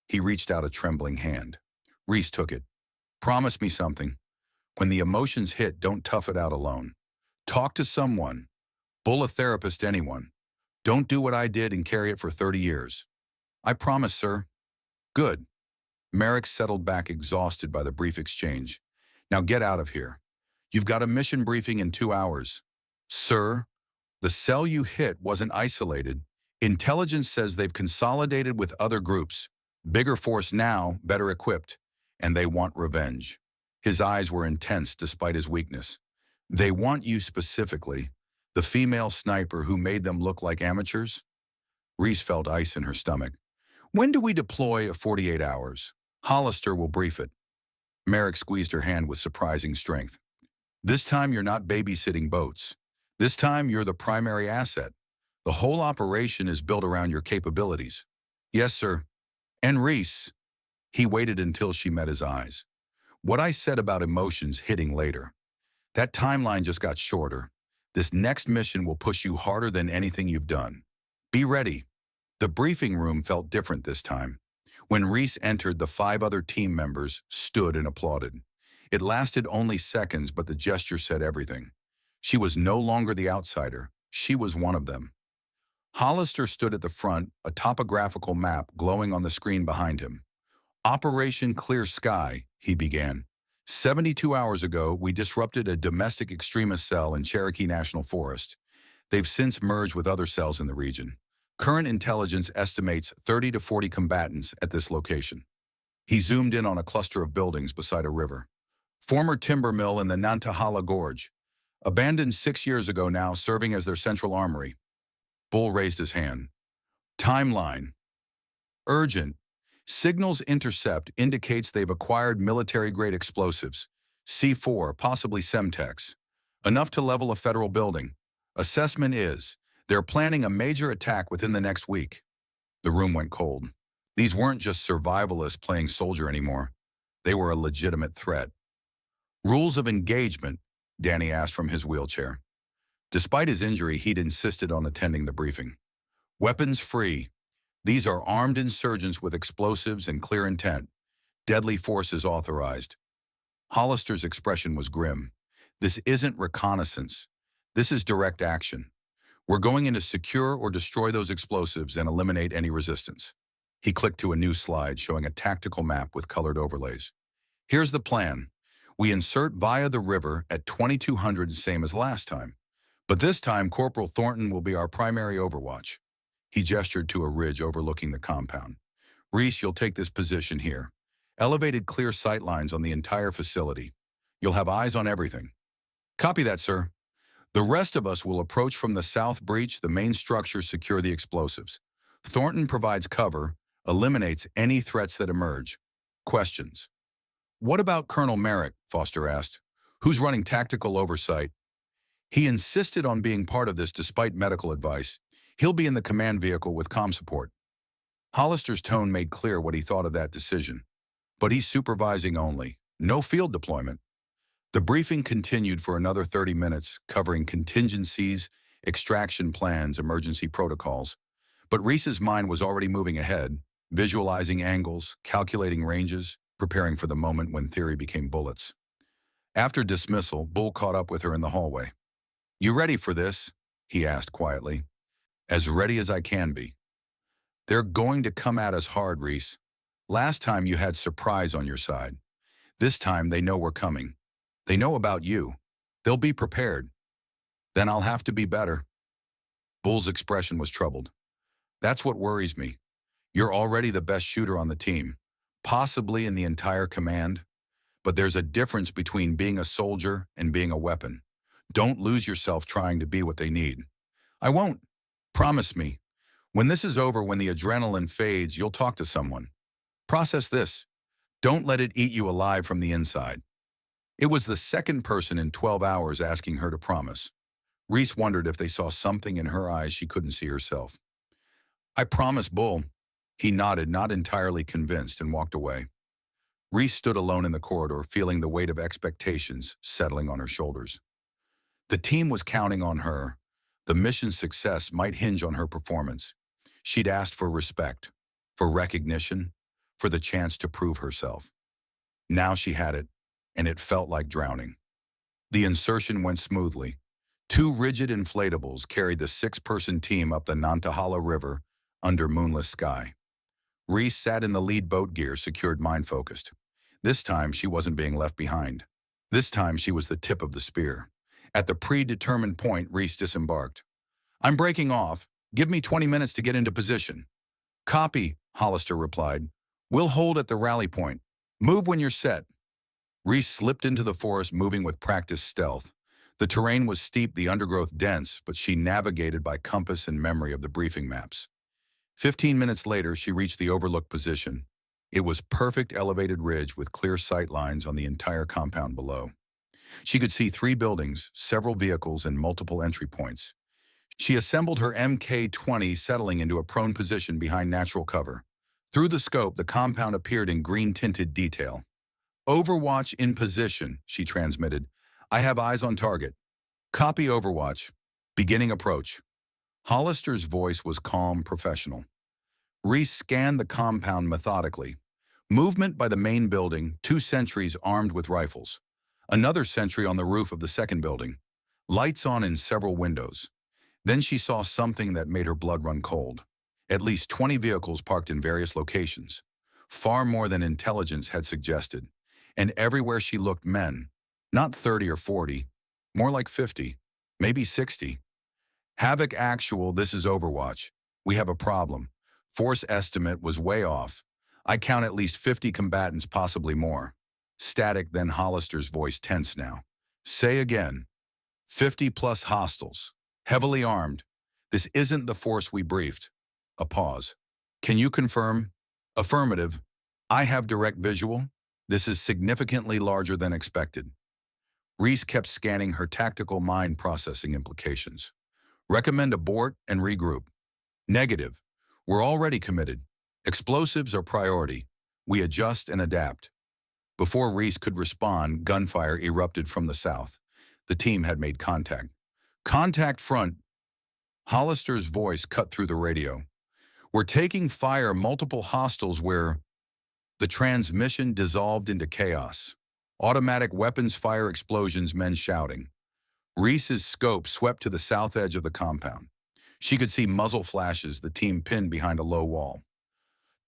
He reached out a trembling hand. Reese took it. "Promise me something. When the emotions hit, don't tough it out alone. Talk to someone. Bull a therapist, anyone. Don't do what I did and carry it for 30 years. "I promise, sir." "Good." Merrick settled back, exhausted by the brief exchange. "Now get out of here. You've got a mission briefing in 2 hours." "Sir, the cell you hit wasn't isolated. Intelligence says they've consolidated with other groups. Bigger force now, better equipped. And they want revenge." His eyes were intense despite his weakness. "They want you specifically. The female sniper who made them look like amateurs?" Reese felt ice in her stomach. "When do we deploy? 48 hours. Hollister will brief it." Merrick squeezed her hand with surprising strength. "This time you're not babysitting boats. This time you're the primary asset. The whole operation is built around your capabilities." "Yes, sir." "And Reese." He waited until she met his eyes. "What I said about emotions hitting later. That timeline just got shorter. This next mission will push you harder than anything you've done. Be ready." The briefing room felt different this time. When Reese entered, the 5 other team members stood and applauded. It lasted only seconds, but the gesture said everything. She was no longer the outsider. She was one of them. Hollister stood at the front, a topographical map glowing on the screen behind him. "Operation Clear Sky," he began. 72 hours ago, we disrupted a domestic extremist cell in Cherokee National Forest. They've since merged with other cells in the region. Current intelligence estimates 30 to 40 combatants at this location. He zoomed in on a cluster of buildings beside a river. Former timber mill in the Nantahala Gorge. Abandoned 6 years ago now, serving as their central armory. Bull raised his hand. Timeline. Urgent. Signals intercept indicates they've acquired military-grade explosives. C4, possibly Semtex. Enough to level a federal building. Assessment is, they're planning a major attack within the next week. The room went cold. These weren't just survivalists playing soldier anymore. They were a legitimate threat. Rules of engagement, Danny asked from his wheelchair. Despite his injury, he'd insisted on attending the briefing. Weapons free. These are armed insurgents with explosives and clear intent. Deadly force is authorized. Hollister's expression was grim. This isn't reconnaissance. This is direct action. We're going in to secure or destroy those explosives and eliminate any resistance. He clicked to a new slide showing a tactical map with colored overlays. Here's the plan. We insert via the river at 2200, same as last time. But this time, Corporal Thornton will be our primary overwatch. He gestured to a ridge overlooking the compound. Reese, you'll take this position here. Elevated clear sight lines on the entire facility. You'll have eyes on everything. Copy that, sir. The rest of us will approach from the south breach, the main structure, secure the explosives. Thornton provides cover, eliminates any threats that emerge. Questions. What about Colonel Merrick? Foster asked. Who's running tactical oversight? He insisted on being part of this despite medical advice. He'll be in the command vehicle with comm support. Hollister's tone made clear what he thought of that decision. But he's supervising only. No field deployment. The briefing continued for another 30 minutes, covering contingencies, extraction plans, emergency protocols. But Reese's mind was already moving ahead, visualizing angles, calculating ranges, preparing for the moment when theory became bullets. After dismissal, Bull caught up with her in the hallway. You ready for this? He asked quietly. As ready as I can be. They're going to come at us hard, Reese. Last time you had surprise on your side. This time they know we're coming. They know about you. They'll be prepared. Then I'll have to be better. Bull's expression was troubled. That's what worries me. You're already the best shooter on the team, possibly in the entire command. But there's a difference between being a soldier and being a weapon. Don't lose yourself trying to be what they need. I won't. Promise me. When this is over, when the adrenaline fades, you'll talk to someone. Process this. Don't let it eat you alive from the inside. It was the second person in 12 hours asking her to promise. Reese wondered if they saw something in her eyes she couldn't see herself. I promise, Bull. He nodded, not entirely convinced, and walked away. Reese stood alone in the corridor, feeling the weight of expectations settling on her shoulders. The team was counting on her. The mission's success might hinge on her performance. She'd asked for respect, for recognition, for the chance to prove herself. Now she had it, and it felt like drowning. The insertion went smoothly. 2 rigid inflatables carried the 6-person team up the Nantahala River under moonless sky. Reese sat in the lead boat gear, secured, mind-focused. This time, she wasn't being left behind. This time, she was the tip of the spear. At the predetermined point, Reese disembarked. I'm breaking off. Give me 20 minutes to get into position. Copy, Hollister replied. We'll hold at the rally point. Move when you're set. Reese slipped into the forest, moving with practiced stealth. The terrain was steep, the undergrowth dense, but she navigated by compass and memory of the briefing maps. 15 minutes later, she reached the overlook position. It was perfect elevated ridge with clear sight lines on the entire compound below. She could see 3 buildings, several vehicles, and multiple entry points. She assembled her Mk-20, settling into a prone position behind natural cover. Through the scope, the compound appeared in green-tinted detail. Overwatch in position, she transmitted. I have eyes on target. Copy Overwatch. Beginning approach. Hollister's voice was calm, professional. Reese scanned the compound methodically. Movement by the main building, 2 sentries armed with rifles. Another sentry on the roof of the second building. Lights on in several windows. Then she saw something that made her blood run cold. At least 20 vehicles parked in various locations. Far more than intelligence had suggested. And everywhere she looked, men. Not 30 or 40. More like 50. Maybe 60. Havoc actual, this is Overwatch. We have a problem. Force estimate was way off. I count at least 50 combatants, possibly more. Static, then Hollister's voice tense now. Say again. 50 plus hostiles. Heavily armed. This isn't the force we briefed. A pause. Can you confirm? Affirmative. I have direct visual. This is significantly larger than expected. Reese kept scanning her tactical mind, processing implications. Recommend abort and regroup. Negative. We're already committed. Explosives are priority. We adjust and adapt. Before Reese could respond, gunfire erupted from the south. The team had made contact. Contact front. Hollister's voice cut through the radio. We're taking fire, multiple hostiles where the transmission dissolved into chaos. Automatic weapons fire, explosions, men shouting. Reese's scope swept to the south edge of the compound. She could see muzzle flashes, the team pinned behind a low wall.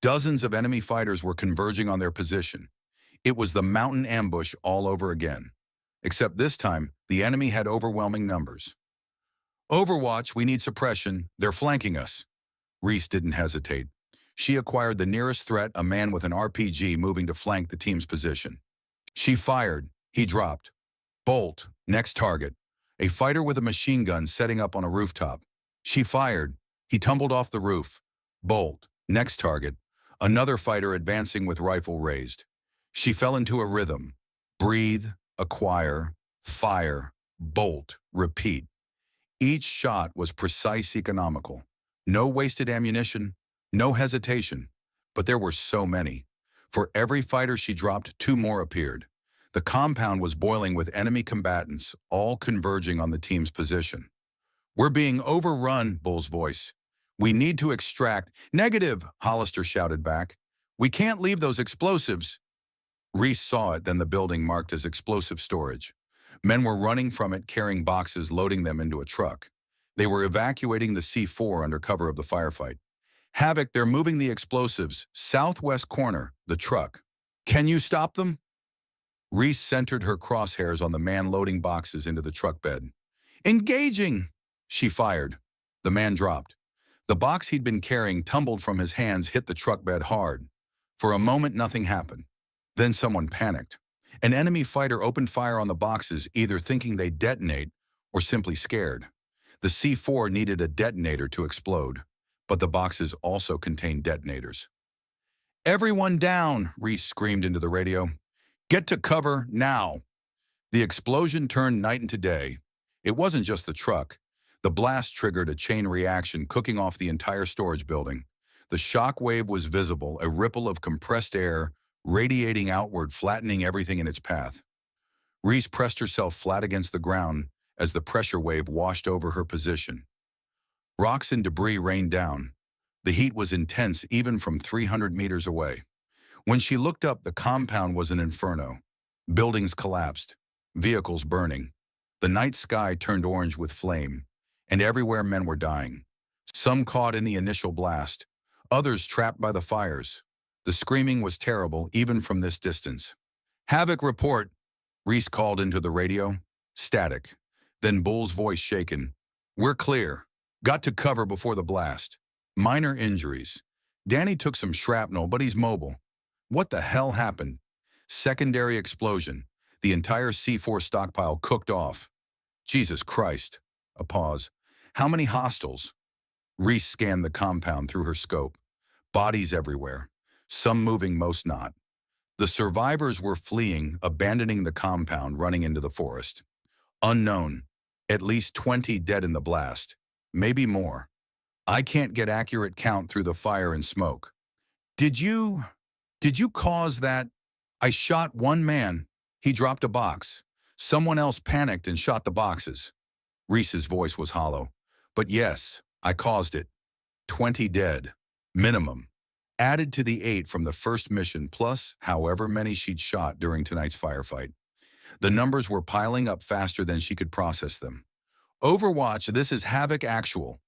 Dozens of enemy fighters were converging on their position. It was the mountain ambush all over again. Except this time, the enemy had overwhelming numbers. Overwatch, we need suppression. They're flanking us. Reese didn't hesitate. She acquired the nearest threat, a man with an RPG moving to flank the team's position. She fired. He dropped. Bolt, next target. A fighter with a machine gun setting up on a rooftop. She fired. He tumbled off the roof. Bolt, next target. Another fighter advancing with rifle raised. She fell into a rhythm. Breathe, acquire, fire, bolt, repeat. Each shot was precise, economical. No wasted ammunition, no hesitation. But there were so many. For every fighter she dropped, two more appeared. The compound was boiling with enemy combatants, all converging on the team's position. We're being overrun, Bull's voice. We need to extract. Negative, Hollister shouted back. We can't leave those explosives. Reese saw it, then the building marked as explosive storage. Men were running from it, carrying boxes, loading them into a truck. They were evacuating the C4 under cover of the firefight. Havoc, they're moving the explosives. Southwest corner, the truck. Can you stop them? Reese centered her crosshairs on the man loading boxes into the truck bed. Engaging! She fired. The man dropped. The box he'd been carrying tumbled from his hands, hit the truck bed hard. For a moment, nothing happened. Then someone panicked. An enemy fighter opened fire on the boxes, either thinking they'd detonate or simply scared. The C4 needed a detonator to explode, but the boxes also contained detonators. Everyone down, Reese screamed into the radio. Get to cover now. The explosion turned night into day. It wasn't just the truck. The blast triggered a chain reaction, cooking off the entire storage building. The shock wave was visible, a ripple of compressed air radiating outward, flattening everything in its path. Reese pressed herself flat against the ground as the pressure wave washed over her position. Rocks and debris rained down. The heat was intense even from 300 meters away. When she looked up, the compound was an inferno. Buildings collapsed, vehicles burning. The night sky turned orange with flame, and everywhere men were dying. Some caught in the initial blast, others trapped by the fires. The screaming was terrible, even from this distance. Havoc report, Reese called into the radio. Static. Then Bull's voice shaken. We're clear. Got to cover before the blast. Minor injuries. Danny took some shrapnel, but he's mobile. What the hell happened? Secondary explosion. The entire C4 stockpile cooked off. Jesus Christ. A pause. How many hostiles? Reese scanned the compound through her scope. Bodies everywhere. Some moving, most not. The survivors were fleeing, abandoning the compound, running into the forest. Unknown. At least 20 dead in the blast. Maybe more. I can't get accurate count through the fire and smoke. Did you cause that? I shot one man. He dropped a box. Someone else panicked and shot the boxes. Reese's voice was hollow. But yes, I caused it. 20 dead. Minimum. Added to the 8 from the first mission, plus however many she'd shot during tonight's firefight. The numbers were piling up faster than she could process them. Overwatch, this is Havoc Actual.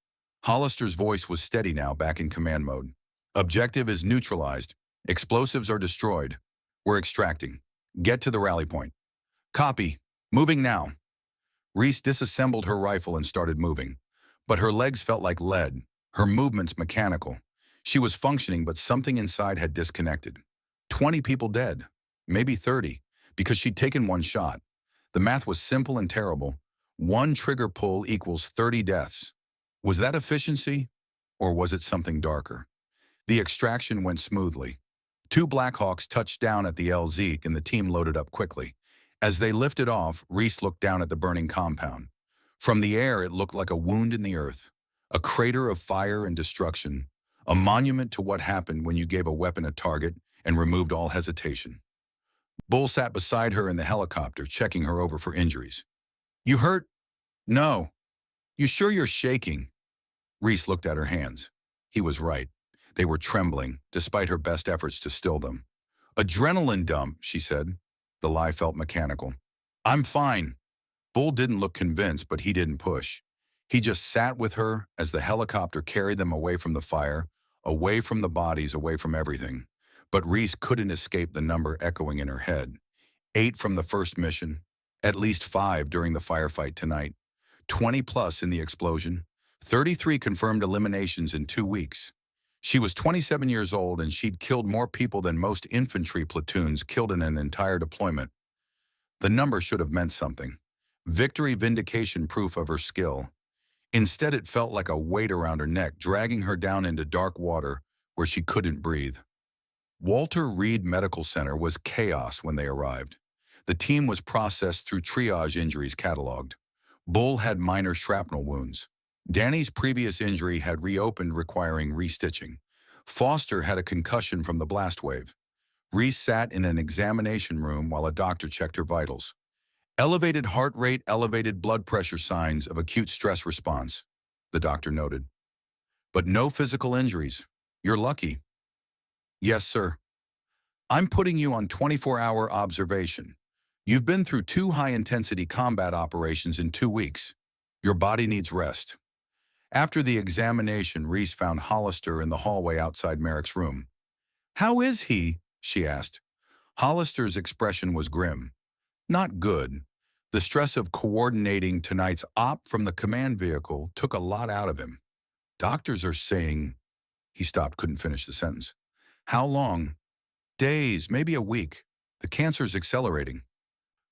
Hollister's voice was steady now, back in command mode. Objective is neutralized. Explosives are destroyed. We're extracting. Get to the rally point. Copy. Moving now. Reese disassembled her rifle and started moving, but her legs felt like lead. Her movements mechanical. She was functioning, but something inside had disconnected. 20 people dead, maybe 30, because she'd taken one shot. The math was simple and terrible. One trigger pull equals 30 deaths. Was that efficiency, or was it something darker? The extraction went smoothly. Two Blackhawks touched down at the LZ and the team loaded up quickly. As they lifted off, Reese looked down at the burning compound. From the air, it looked like a wound in the earth, a crater of fire and destruction, a monument to what happened when you gave a weapon a target and removed all hesitation. Bull sat beside her in the helicopter, checking her over for injuries. "You hurt?" "No." "You sure you're shaking?" Reese looked at her hands. He was right. They were trembling, despite her best efforts to still them. "Adrenaline dump," she said. The lie felt mechanical. "I'm fine." Bull didn't look convinced, but he didn't push. He just sat with her as the helicopter carried them away from the fire, away from the bodies, away from everything. But Reese couldn't escape the number echoing in her head. 8 from the first mission, at least 5 during the firefight tonight, 20 plus in the explosion, 33 confirmed eliminations in 2 weeks. She was 27 years old and she'd killed more people than most infantry platoons killed in an entire deployment. The number should have meant something. Victory, vindication, proof of her skill. Instead, it felt like a weight around her neck, dragging her down into dark water where she couldn't breathe. Walter Reed Medical Center was chaos when they arrived. The team was processed through triage injuries cataloged. Bull had minor shrapnel wounds. Danny's previous injury had reopened, requiring restitching. Foster had a concussion from the blast wave. Reese sat in an examination room while a doctor checked her vitals. Elevated heart rate, elevated blood pressure, signs of acute stress response, the doctor noted. But no physical injuries. You're lucky. Yes, sir. I'm putting you on 24-hour observation. You've been through 2 high-intensity combat operations in 2 weeks. Your body needs rest. After the examination, Reese found Hollister in the hallway outside Merrick's room. "How is he?" she asked. Hollister's expression was grim. Not good. The stress of coordinating tonight's op from the command vehicle took a lot out of him. "Doctors are saying—" He stopped, couldn't finish the sentence. "How long?" "Days, maybe a week. The cancer's accelerating."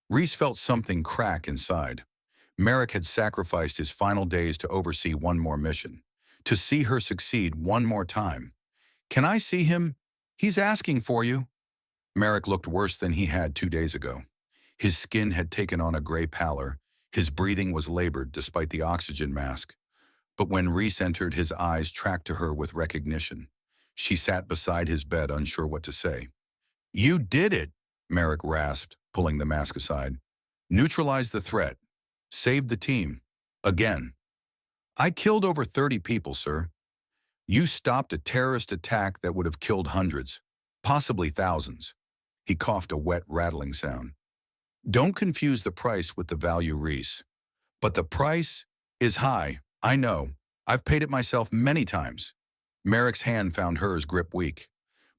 Reese felt something crack inside. Merrick had sacrificed his final days to oversee one more mission, to see her succeed one more time. "Can I see him? He's asking for you." Merrick looked worse than he had 2 days ago. His skin had taken on a gray pallor. His breathing was labored despite the oxygen mask. But when Reese entered, his eyes tracked to her with recognition. She sat beside his bed, unsure what to say. "You did it," Merrick rasped, pulling the mask aside. "Neutralized the threat. Saved the team. Again." "I killed over 30 people, sir." "You stopped a terrorist attack that would have killed hundreds, possibly thousands." He coughed, a wet, rattling sound. "Don't confuse the price with the value, Reese. But the price is high, I know. I've paid it myself many times." Merrick's hand found hers, grip weak.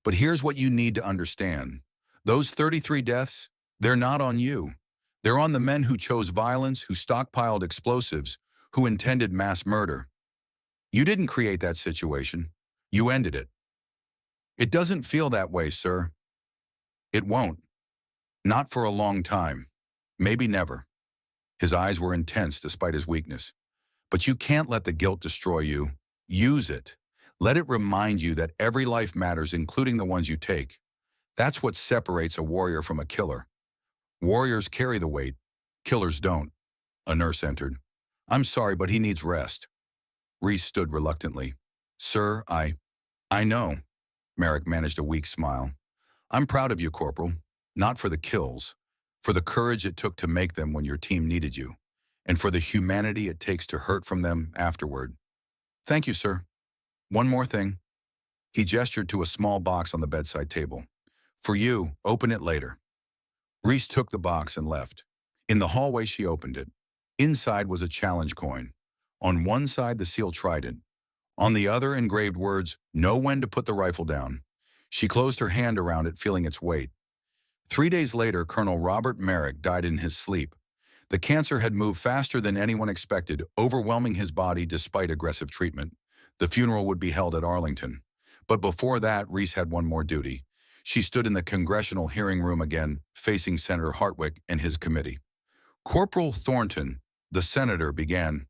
"But here's what you need to understand. Those 33 deaths, they're not on you. They're on the men who chose violence, who stockpiled explosives, who intended mass murder. You didn't create that situation. You ended it." "It doesn't feel that way, sir." "It won't. Not for a long time. Maybe never." His eyes were intense despite his weakness. "But you can't let the guilt destroy you. Use it. Let it remind you that every life matters, including the ones you take. That's what separates a warrior from a killer. Warriors carry the weight. Killers don't." A nurse entered. "I'm sorry, but he needs rest." Reese stood reluctantly. "Sir, I know." Merrick managed a weak smile. "I'm proud of you, Corporal. Not for the kills, for the courage it took to make them when your team needed you, and for the humanity it takes to hurt from them afterward." "Thank you, sir. One more thing." He gestured to a small box on the bedside table. "For you, open it later." Reese took the box and left. In the hallway, she opened it. Inside was a challenge coin. On one side, the seal trident. On the other, engraved words, "Know when to put the rifle down." She closed her hand around it, feeling its weight. 3 days later, Colonel Robert Merrick died in his sleep. The cancer had moved faster than anyone expected, overwhelming his body despite aggressive treatment. The funeral would be held at Arlington. But before that, Reese had one more duty. She stood in the congressional hearing room again, facing Senator Hartwick and his committee. Corporal Thornton, the senator, began,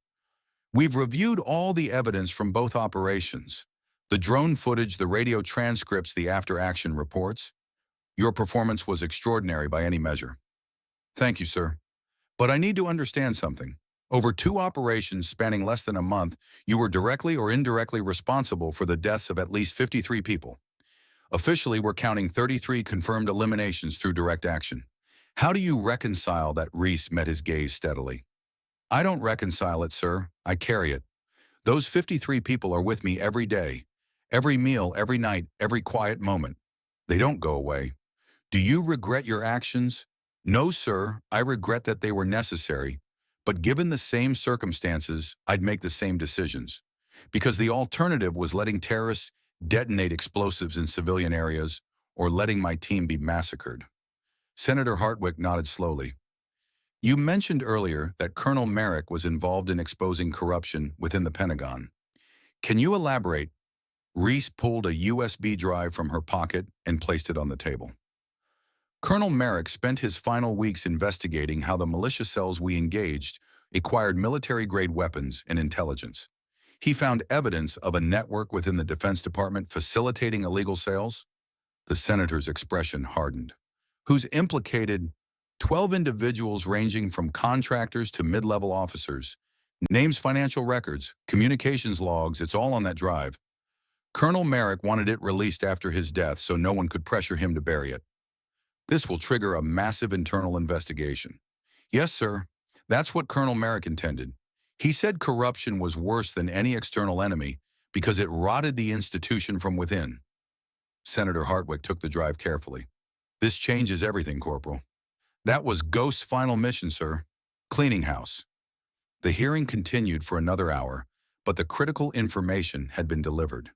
"We've reviewed all the evidence from both operations. The drone footage, the radio transcripts, the after-action reports. Your performance was extraordinary by any measure." "Thank you, sir. But I need to understand something. Over 2 operations spanning less than a month, you were directly or indirectly responsible for the deaths of at least 53 people. Officially, we're counting 33 confirmed eliminations through direct action. How do you reconcile that?" Reese met his gaze steadily. "I don't reconcile it, sir. I carry it. Those 53 people are with me every day, every meal, every night, every quiet moment. They don't go away. Do you regret your actions?" "No, sir. I regret that they were necessary. But given the same circumstances, I'd make the same decisions. Because the alternative was letting terrorists detonate explosives in civilian areas or letting my team be massacred." Senator Hartwick nodded slowly. "You mentioned earlier that Colonel Merrick was involved in exposing corruption within the Pentagon. Can you elaborate?" Reese pulled a USB drive from her pocket and placed it on the table. "Colonel Merrick spent his final weeks investigating how the militia cells we engaged acquired military-grade weapons and intelligence. He found evidence of a network within the Defense Department facilitating illegal sales." The senator's expression hardened. "Who's implicated?" 12 individuals ranging from contractors to mid-level officers. Names, financial records, communications logs, it's all on that drive. Colonel Merrick wanted it released after his death so no one could pressure him to bury it. This will trigger a massive internal investigation. Yes, sir. That's what Colonel Merrick intended. He said corruption was worse than any external enemy because it rotted the institution from within. Senator Hartwick took the drive carefully. "This changes everything, Corporal." "That was Ghost's final mission, sir. Cleaning house." The hearing continued for another hour, but the critical information had been delivered.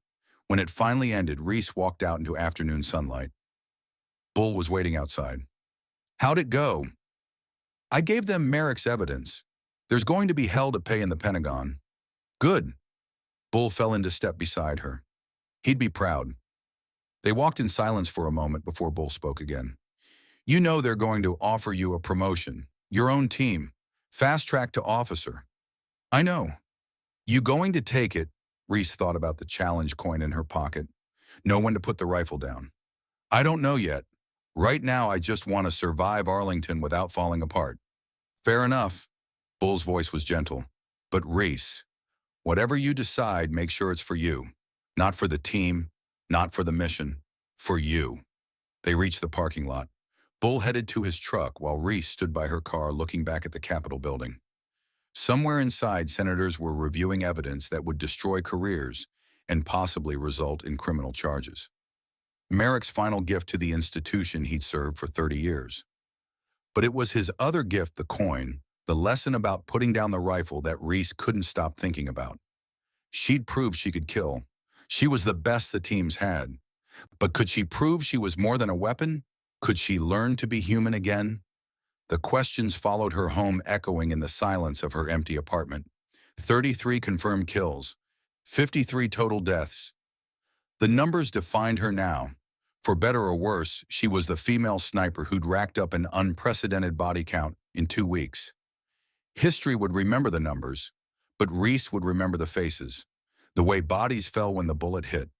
When it finally ended, Reese walked out into afternoon sunlight. Bull was waiting outside. "How'd it go?" "I gave them Merrick's evidence. There's going to be hell to pay in the Pentagon." "Good." Bull fell into step beside her. He'd be proud. They walked in silence for a moment before Bull spoke again. "You know they're going to offer you a promotion, your own team, fast track to officer." "I know." "You going to take it?" Reese thought about the challenge coin in her pocket. Know when to put the rifle down. "I don't know yet. Right now, I just want to survive Arlington without falling apart." "Fair enough." Bull's voice was gentle. "But Reese, whatever you decide, make sure it's for you. Not for the team, not for the mission, for you." They reached the parking lot. Bull headed to his truck while Reese stood by her car looking back at the Capitol building. Somewhere inside, senators were reviewing evidence that would destroy careers and possibly result in criminal charges. Merrick's final gift to the institution he'd served for 30 years. But it was his other gift, the coin, the lesson about putting down the rifle that Reese couldn't stop thinking about. She'd proved she could kill. She was the best the teams had. But could she prove she was more than a weapon? Could she learn to be human again? The questions followed her home, echoing in the silence of her empty apartment. 33 confirmed kills, 53 total deaths. The numbers defined her now. For better or worse, she was the female sniper who'd racked up an unprecedented body count in 2 weeks. History would remember the numbers, but Reese would remember the faces. The way bodies fell when the bullet hit,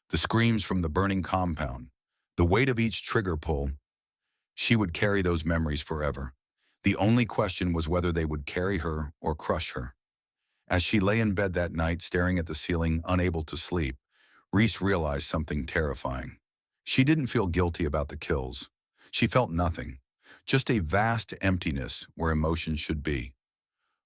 the screams from the burning compound, the weight of each trigger pull. She would carry those memories forever. The only question was whether they would carry her or crush her. As she lay in bed that night, staring at the ceiling, unable to sleep, Reese realized something terrifying. She didn't feel guilty about the kills. She felt nothing, just a vast emptiness where emotion should be.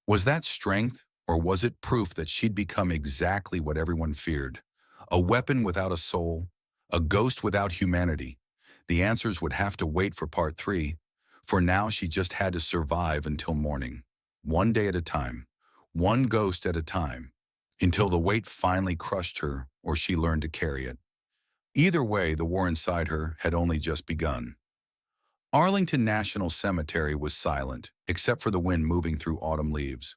Was that strength, or was it proof that she'd become exactly what everyone feared? A weapon without a soul, a ghost without humanity. The answers would have to wait for part 3. For now, she just had to survive until morning. One day at a time, one ghost at a time, until the weight finally crushed her or she learned to carry it. Either way, the war inside her had only just begun. Arlington National Cemetery was silent, except for the wind moving through autumn leaves.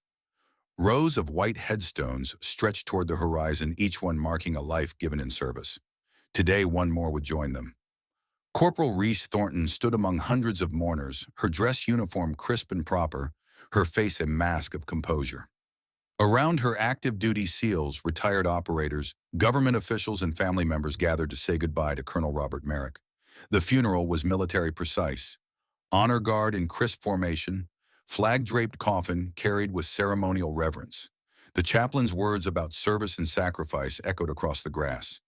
Rows of white headstones stretched toward the horizon, each one marking a life given in service. Today, one more would join them. Corporal Reese Thornton stood among hundreds of mourners, her dress uniform crisp and proper, her face a mask of composure. Around her active duty SEALs, retired operators, government officials, and family members gathered to say goodbye to Colonel Robert Merrick. The funeral was military precise. Honor guard in crisp formation, flag-draped coffin carried with ceremonial reverence. The chaplain's words about service and sacrifice echoed across the grass.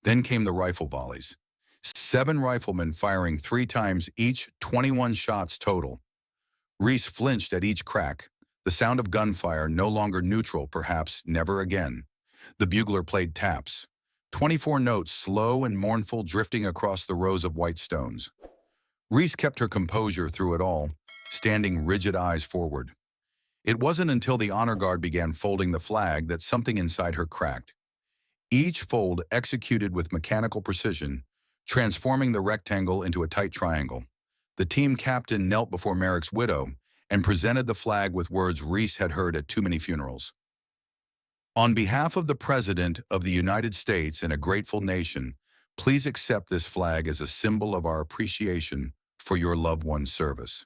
Then came the rifle volleys. 7 riflemen firing 3 times each, 21 shots total. Reese flinched at each crack. The sound of gunfire no longer neutral, perhaps never again. The bugler played taps. 24 notes, slow and mournful, drifting across the rows of white stones. Reese kept her composure through it all, standing rigid, eyes forward. It wasn't until the honor guard began folding the flag that something inside her cracked. Each fold executed with mechanical precision, transforming the rectangle into a tight triangle. The team captain knelt before Merrick's widow and presented the flag with words Reese had heard at too many funerals. On behalf of the President of the United States and a grateful nation, please accept this flag as a symbol of our appreciation for your loved one's service.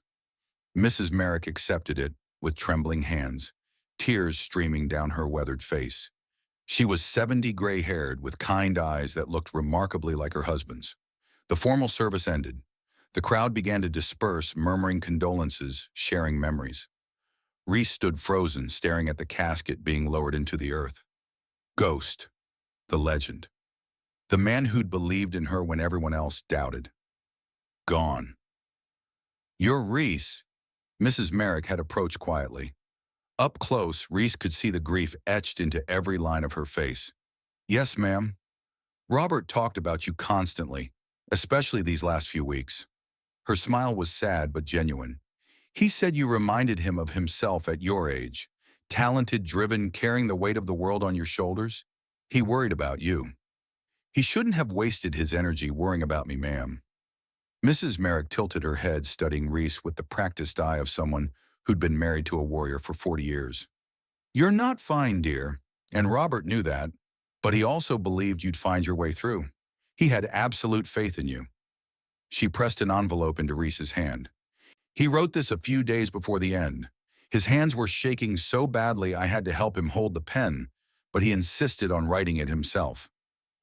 Mrs. Merrick accepted it with trembling hands, tears streaming down her weathered face. She was 70, gray-haired, with kind eyes that looked remarkably like her husband's. The formal service ended. The crowd began to disperse, murmuring condolences, sharing memories. Reese stood frozen, staring at the casket being lowered into the earth. Ghost, the legend. The man who'd believed in her when everyone else doubted. Gone. "You're Reese," Mrs. Merrick had approached quietly. Up close, Reese could see the grief etched into every line of her face. "Yes, ma'am. Robert talked about you constantly, especially these last few weeks." Her smile was sad but genuine. "He said you reminded him of himself at your age, talented, driven, carrying the weight of the world on your shoulders. He worried about you. He shouldn't have wasted his energy worrying about me, ma'am." Mrs. Merrick tilted her head, studying Reese with the practiced eye of someone who'd been married to a warrior for 40 years. "You're not fine, dear, and Robert knew that, but he also believed you'd find your way through. He had absolute faith in you." She pressed an envelope into Reese's hand. "He wrote this a few days before the end. His hands were shaking so badly I had to help him hold the pen, but he insisted on writing it himself."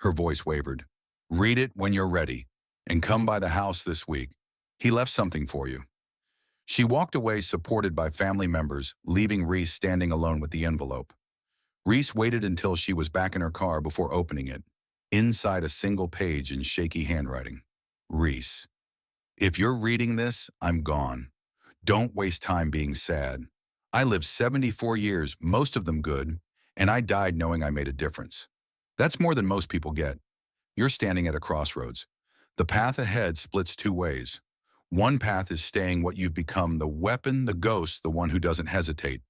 Her voice wavered. "Read it when you're ready, and come by the house this week. He left something for you." She walked away, supported by family members, leaving Reese standing alone with the envelope. Reese waited until she was back in her car before opening it. Inside, a single page in shaky handwriting. "Reese, if you're reading this, I'm gone. Don't waste time being sad. I lived 74 years, most of them good, and I died knowing I made a difference. That's more than most people get. You're standing at a crossroads. The path ahead splits 2 ways. One path is staying what you've become, the weapon, the ghost, the one who doesn't hesitate.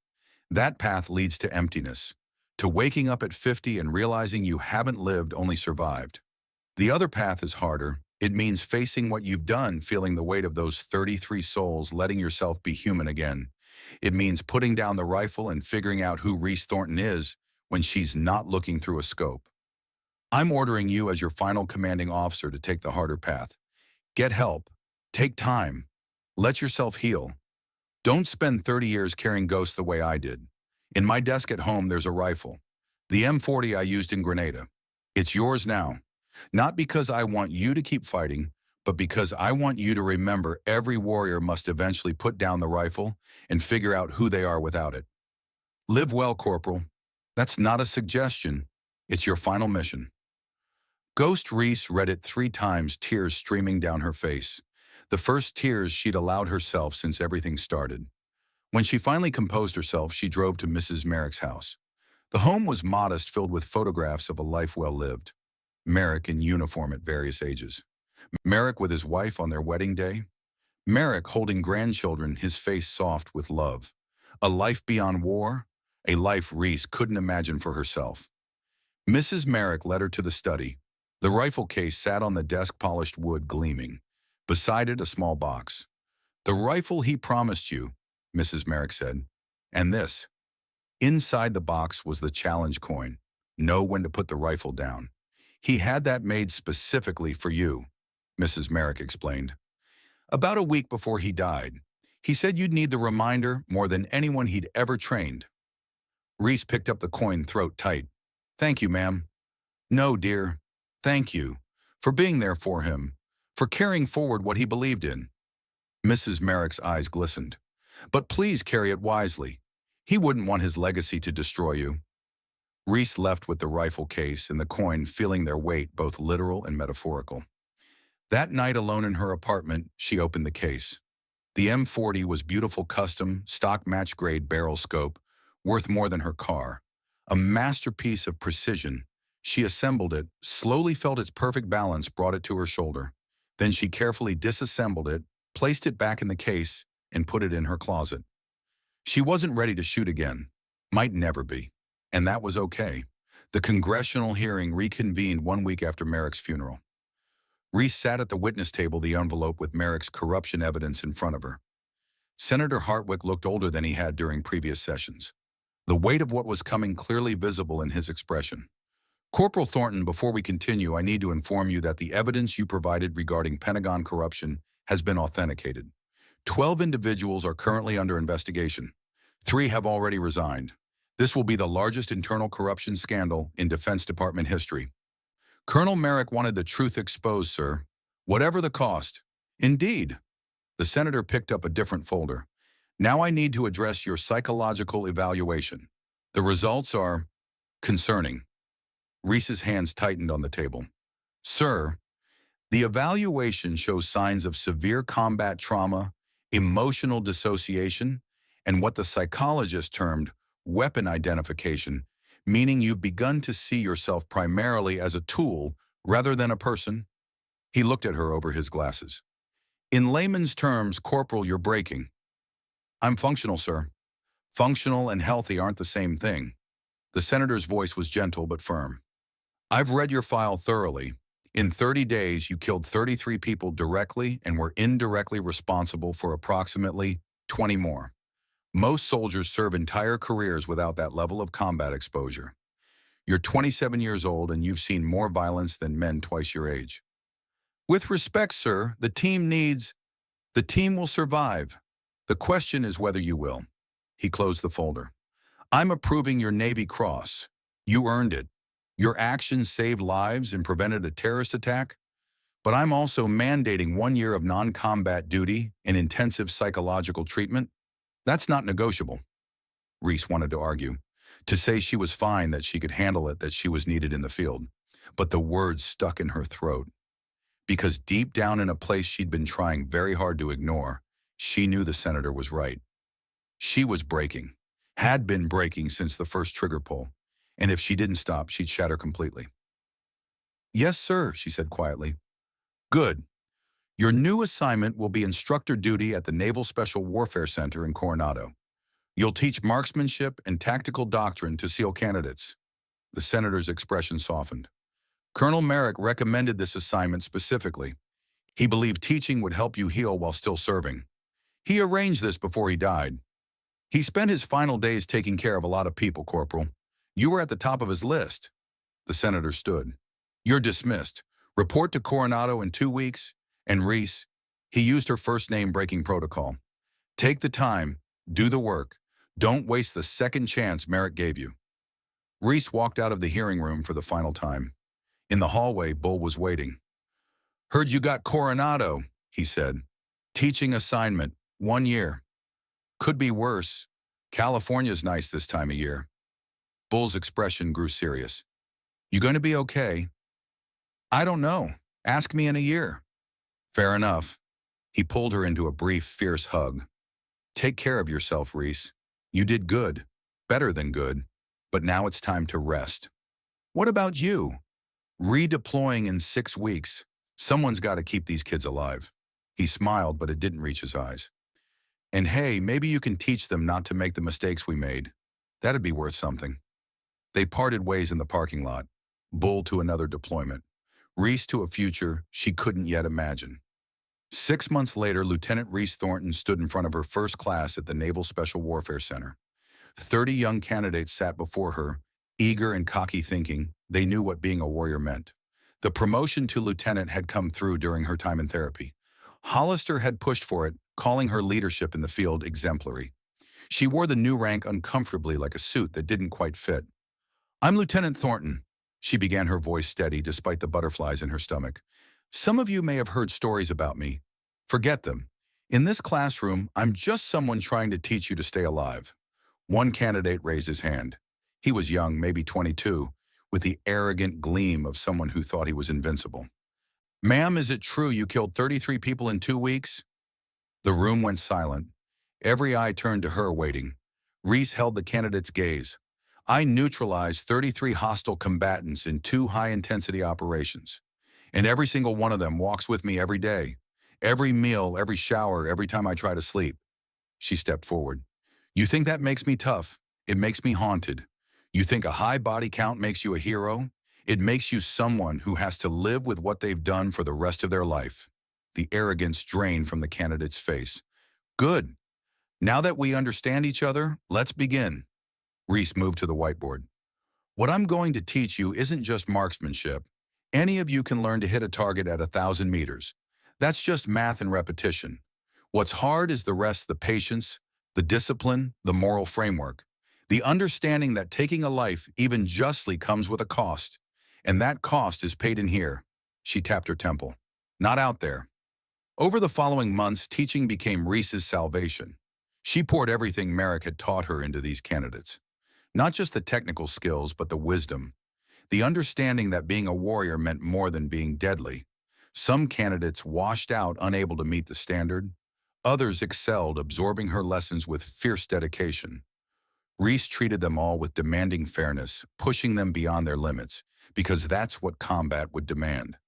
That path leads to emptiness, to waking up at 50 and realizing you haven't lived, only survived. The other path is harder. It means facing what you've done, feeling the weight of those 33 souls, letting yourself be human again. It means putting down the rifle and figuring out who Reese Thornton is when she's not looking through a scope. I'm ordering you as your final commanding officer to take the harder path. Get help. Take time. Let yourself heal. Don't spend 30 years carrying ghosts the way I did. In my desk at home, there's a rifle. The M40 I used in Grenada. It's yours now. Not because I want you to keep fighting, but because I want you to remember every warrior must eventually put down the rifle and figure out who they are without it. Live well, Corporal. That's not a suggestion. It's your final mission." Ghost Reese read it 3 times, tears streaming down her face. The first tears she'd allowed herself since everything started. When she finally composed herself, she drove to Mrs. Merrick's house. The home was modest, filled with photographs of a life well lived. Merrick in uniform at various ages. Merrick with his wife on their wedding day. Merrick holding grandchildren, his face soft with love. A life beyond war, a life Reese couldn't imagine for herself. Mrs. Merrick led her to the study. The rifle case sat on the desk, polished wood gleaming. Beside it, a small box. "The rifle he promised you," Mrs. Merrick said. "And this." Inside the box was the challenge coin. Know when to put the rifle down. He had that made specifically for you, Mrs. Merrick explained. About a week before he died, he said you'd need the reminder more than anyone he'd ever trained. Reese picked up the coin throat tight. Thank you, ma'am. No, dear. Thank you. For being there for him. For carrying forward what he believed in. Mrs. Merrick's eyes glistened. But please carry it wisely. He wouldn't want his legacy to destroy you. Reese left with the rifle case and the coin feeling their weight, both literal and metaphorical. That night alone in her apartment, she opened the case. The M40 was beautiful custom, stock match-grade barrel scope, worth more than her car. A masterpiece of precision. She assembled it, slowly felt its perfect balance, brought it to her shoulder. Then she carefully disassembled it, placed it back in the case, and put it in her closet. She wasn't ready to shoot again. Might never be. And that was okay. The congressional hearing reconvened 1 week after Merrick's funeral. Reese sat at the witness table, the envelope with Merrick's corruption evidence in front of her. Senator Hartwick looked older than he had during previous sessions. The weight of what was coming clearly visible in his expression. Corporal Thornton, before we continue, I need to inform you that the evidence you provided regarding Pentagon corruption has been authenticated. 12 individuals are currently under investigation. 3 have already resigned. This will be the largest internal corruption scandal in Defense Department history. Colonel Merrick wanted the truth exposed, sir. Whatever the cost. Indeed. The senator picked up a different folder. Now I need to address your psychological evaluation. The results are concerning. Reese's hands tightened on the table. Sir, the evaluation shows signs of severe combat trauma, emotional dissociation, and what the psychologist termed weapon identification, meaning you've begun to see yourself primarily as a tool rather than a person. He looked at her over his glasses. In layman's terms, Corporal, you're breaking. I'm functional, sir. Functional and healthy aren't the same thing. The senator's voice was gentle but firm. I've read your file thoroughly. In 30 days, you killed 33 people directly and were indirectly responsible for approximately 20 more. Most soldiers serve entire careers without that level of combat exposure. You're 27 years old and you've seen more violence than men twice your age. With respect, sir, the team will survive. The question is whether you will. He closed the folder. I'm approving your Navy Cross. You earned it. Your actions saved lives and prevented a terrorist attack. But I'm also mandating 1 year of non-combat duty and intensive psychological treatment. That's not negotiable. Reese wanted to argue, to say she was fine, that she could handle it, that she was needed in the field. But the words stuck in her throat. Because deep down in a place she'd been trying very hard to ignore, she knew the senator was right. She was breaking, had been breaking since the first trigger pull, and if she didn't stop, she'd shatter completely. Yes, sir, she said quietly. Good. Your new assignment will be instructor duty at the Naval Special Warfare Center in Coronado. You'll teach marksmanship and tactical doctrine to SEAL candidates. The senator's expression softened. Colonel Merrick recommended this assignment specifically. He believed teaching would help you heal while still serving. He arranged this before he died. He spent his final days taking care of a lot of people, Corporal. You were at the top of his list. The senator stood. You're dismissed. Report to Coronado in 2 weeks. And Reese, he used her first name breaking protocol. Take the time, do the work. Don't waste the second chance Merrick gave you. Reese walked out of the hearing room for the final time. In the hallway, Bull was waiting. Heard you got Coronado, he said. Teaching assignment, 1 year. Could be worse. California's nice this time of year. Bull's expression grew serious. You going to be okay? I don't know. Ask me in a year. Fair enough. He pulled her into a brief, fierce hug. Take care of yourself, Reese. You did good. Better than good. But now it's time to rest. What about you? Redeploying in 6 weeks. Someone's got to keep these kids alive. He smiled, but it didn't reach his eyes. And hey, maybe you can teach them not to make the mistakes we made. That'd be worth something. They parted ways in the parking lot. Bull to another deployment. Reese to a future she couldn't yet imagine. 6 months later, Lieutenant Reese Thornton stood in front of her first class at the Naval Special Warfare Center. 30 young candidates sat before her, eager and cocky, thinking they knew what being a warrior meant. The promotion to lieutenant had come through during her time in therapy. Hollister had pushed for it, calling her leadership in the field exemplary. She wore the new rank uncomfortably like a suit that didn't quite fit. "I'm Lieutenant Thornton," she began, her voice steady despite the butterflies in her stomach. "Some of you may have heard stories about me. Forget them. In this classroom, I'm just someone trying to teach you to stay alive." One candidate raised his hand. He was young, maybe 22, with the arrogant gleam of someone who thought he was invincible. "Ma'am, is it true you killed 33 people in 2 weeks?" The room went silent. Every eye turned to her, waiting. Reese held the candidate's gaze. "I neutralized 33 hostile combatants in 2 high-intensity operations. And every single one of them walks with me every day. Every meal, every shower, every time I try to sleep." She stepped forward. "You think that makes me tough? It makes me haunted. You think a high body count makes you a hero? It makes you someone who has to live with what they've done for the rest of their life." The arrogance drained from the candidate's face. "Good. Now that we understand each other, let's begin." Reese moved to the whiteboard. "What I'm going to teach you isn't just marksmanship. Any of you can learn to hit a target at 1,000 meters. That's just math and repetition. What's hard is the rest, the patience, the discipline, the moral framework. The understanding that taking a life, even justly, comes with a cost. And that cost is paid in here." She tapped her temple. "Not out there." Over the following months, teaching became Reese's salvation. She poured everything Merrick had taught her into these candidates. Not just the technical skills, but the wisdom. The understanding that being a warrior meant more than being deadly. Some candidates washed out, unable to meet the standard. Others excelled, absorbing her lessons with fierce dedication. Reese treated them all with demanding fairness, pushing them beyond their limits, because that's what combat would demand.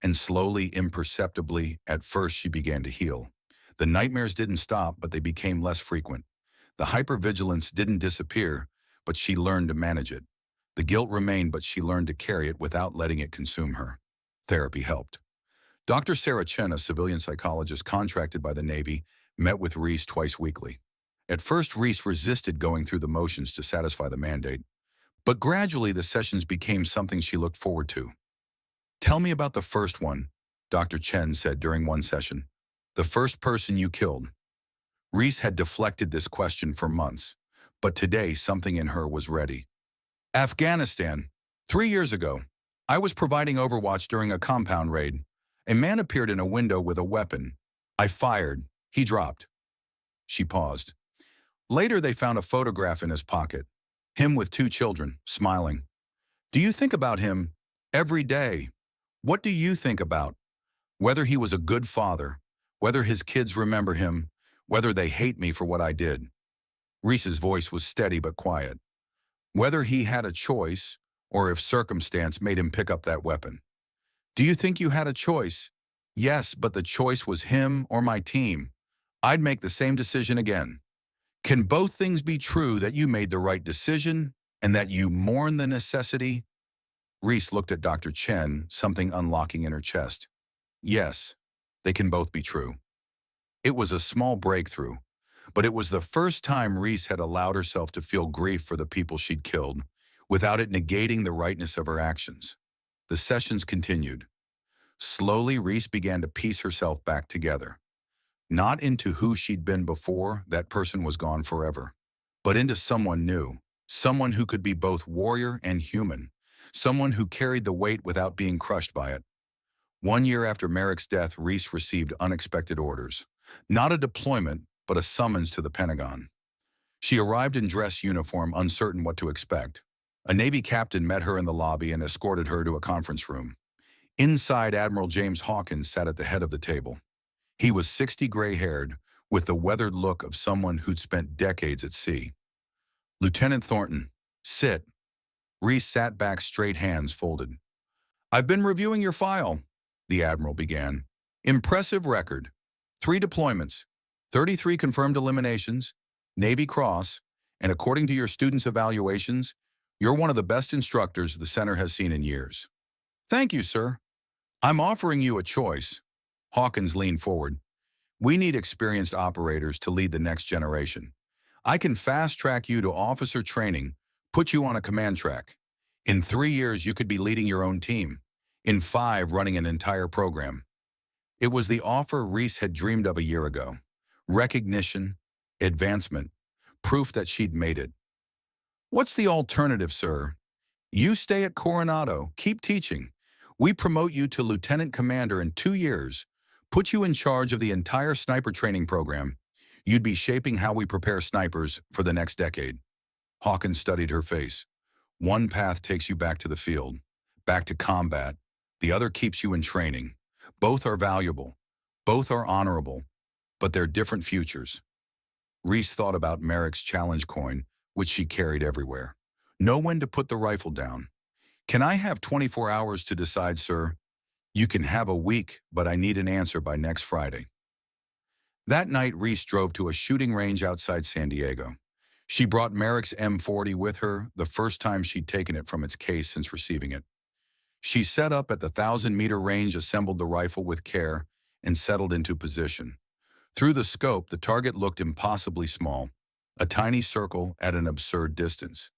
And slowly, imperceptibly, at first she began to heal. The nightmares didn't stop, but they became less frequent. The hypervigilance didn't disappear, but she learned to manage it. The guilt remained, but she learned to carry it without letting it consume her. Therapy helped. Dr. Sarah Chen, a civilian psychologist contracted by the Navy, met with Reese twice weekly. At first, Reese resisted going through the motions to satisfy the mandate, but gradually the sessions became something she looked forward to. "Tell me about the first one," Dr. Chen said during one session. "The first person you killed." Reese had deflected this question for months, but today something in her was ready. "Afghanistan. 3 years ago, I was providing overwatch during a compound raid. A man appeared in a window with a weapon. I fired. He dropped." She paused. "Later, they found a photograph in his pocket. Him with 2 children, smiling. Do you think about him every day? What do you think about? Whether he was a good father, whether his kids remember him, whether they hate me for what I did." Reese's voice was steady but quiet. "Whether he had a choice, or if circumstance made him pick up that weapon." "Do you think you had a choice?" "Yes, but the choice was him or my team. I'd make the same decision again." "Can both things be true, that you made the right decision and that you mourn the necessity?" Reese looked at Dr. Chen, something unlocking in her chest. "Yes, they can both be true." It was a small breakthrough, but it was the first time Reese had allowed herself to feel grief for the people she'd killed, without it negating the rightness of her actions. The sessions continued. Slowly, Reese began to piece herself back together. Not into who she'd been before, that person was gone forever, but into someone new, someone who could be both warrior and human, someone who carried the weight without being crushed by it. 1 year after Merrick's death, Reese received unexpected orders. Not a deployment, but a summons to the Pentagon. She arrived in dress uniform, uncertain what to expect. A Navy captain met her in the lobby and escorted her to a conference room. Inside, Admiral James Hawkins sat at the head of the table. He was 60, gray-haired, with the weathered look of someone who'd spent decades at sea. "Lieutenant Thornton, sit." Reese sat back, straight, hands folded. "I've been reviewing your file," the Admiral began. "Impressive record. 3 deployments, 33 confirmed eliminations, Navy Cross, and according to your students' evaluations, you're one of the best instructors the center has seen in years." "Thank you, sir. I'm offering you a choice." Hawkins leaned forward. "We need experienced operators to lead the next generation. I can fast-track you to officer training, put you on a command track. In 3 years, you could be leading your own team. In 5, running an entire program. It was the offer Reese had dreamed of a year ago. Recognition, advancement, proof that she'd made it. What's the alternative, sir? You stay at Coronado, keep teaching. We promote you to lieutenant commander in 2 years, put you in charge of the entire sniper training program. You'd be shaping how we prepare snipers for the next decade. Hawkins studied her face. One path takes you back to the field, back to combat. The other keeps you in training. Both are valuable. Both are honorable. But they're different futures. Reese thought about Merrick's challenge coin, which she carried everywhere. Know when to put the rifle down. Can I have 24 hours to decide, sir? You can have a week, but I need an answer by next Friday. That night, Reese drove to a shooting range outside San Diego. She brought Merrick's M40 with her, the first time she'd taken it from its case since receiving it. She set up at the 1,000-meter range, assembled the rifle with care, and settled into position. Through the scope, the target looked impossibly small, a tiny circle at an absurd distance.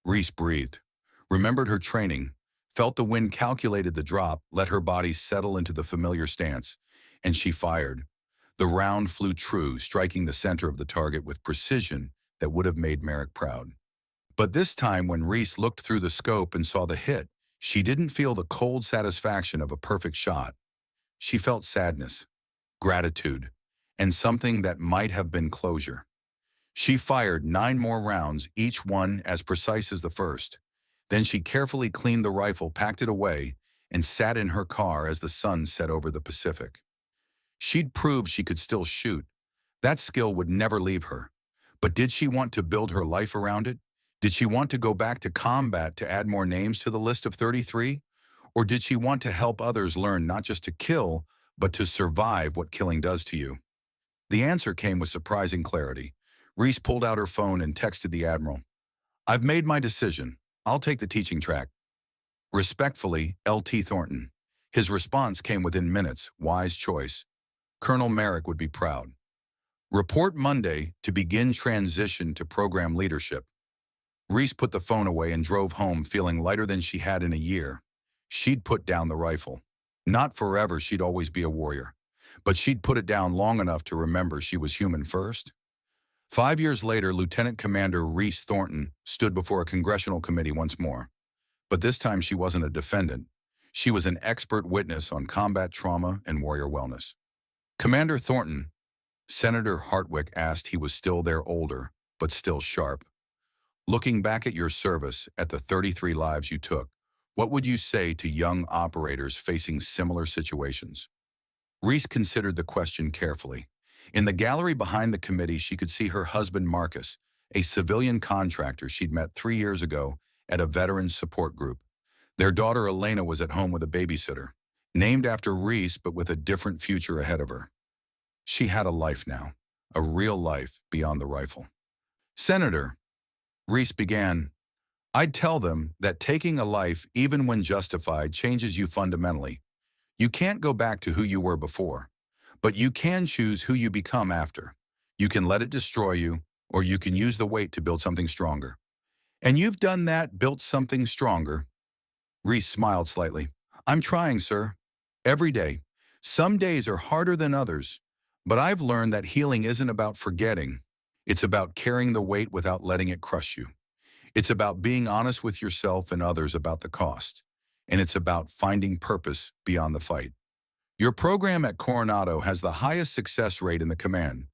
Reese breathed, remembered her training, felt the wind, calculated the drop, let her body settle into the familiar stance, and she fired. The round flew true, striking the center of the target with precision that would have made Merrick proud. But this time, when Reese looked through the scope and saw the hit, she didn't feel the cold satisfaction of a perfect shot. She felt sadness, gratitude, and something that might have been closure. She fired 9 more rounds, each one as precise as the first. Then she carefully cleaned the rifle, packed it away, and sat in her car as the sun set over the Pacific. She'd proved she could still shoot. That skill would never leave her. But did she want to build her life around it? Did she want to go back to combat to add more names to the list of 33? Or did she want to help others learn not just to kill, but to survive what killing does to you? The answer came with surprising clarity. Reese pulled out her phone and texted the Admiral. I've made my decision. I'll take the teaching track. Respectfully, L.T. Thornton. His response came within minutes. Wise choice. Colonel Merrick would be proud. Report Monday to begin transition to program leadership. Reese put the phone away and drove home, feeling lighter than she had in a year. She'd put down the rifle. Not forever, she'd always be a warrior. But she'd put it down long enough to remember she was human first. 5 years later, Lieutenant Commander Reese Thornton stood before a congressional committee once more. But this time she wasn't a defendant. She was an expert witness on combat trauma and warrior wellness. Commander Thornton, Senator Hartwick asked. He was still there, older, but still sharp. Looking back at your service, at the 33 lives you took, what would you say to young operators facing similar situations? Reese considered the question carefully. In the gallery behind the committee, she could see her husband Marcus, a civilian contractor she'd met 3 years ago at a veterans support group. Their daughter Elena was at home with a babysitter, named after Reese but with a different future ahead of her. She had a life now, a real life beyond the rifle. Senator, Reese began, I'd tell them that taking a life, even when justified, changes you fundamentally. You can't go back to who you were before, but you can choose who you become after. You can let it destroy you, or you can use the weight to build something stronger. And you've done that, built something stronger. Reese smiled slightly. I'm trying, sir. Every day. Some days are harder than others, but I've learned that healing isn't about forgetting. It's about carrying the weight without letting it crush you. It's about being honest with yourself and others about the cost. And it's about finding purpose beyond the fight. Your program at Coronado has the highest success rate in the command.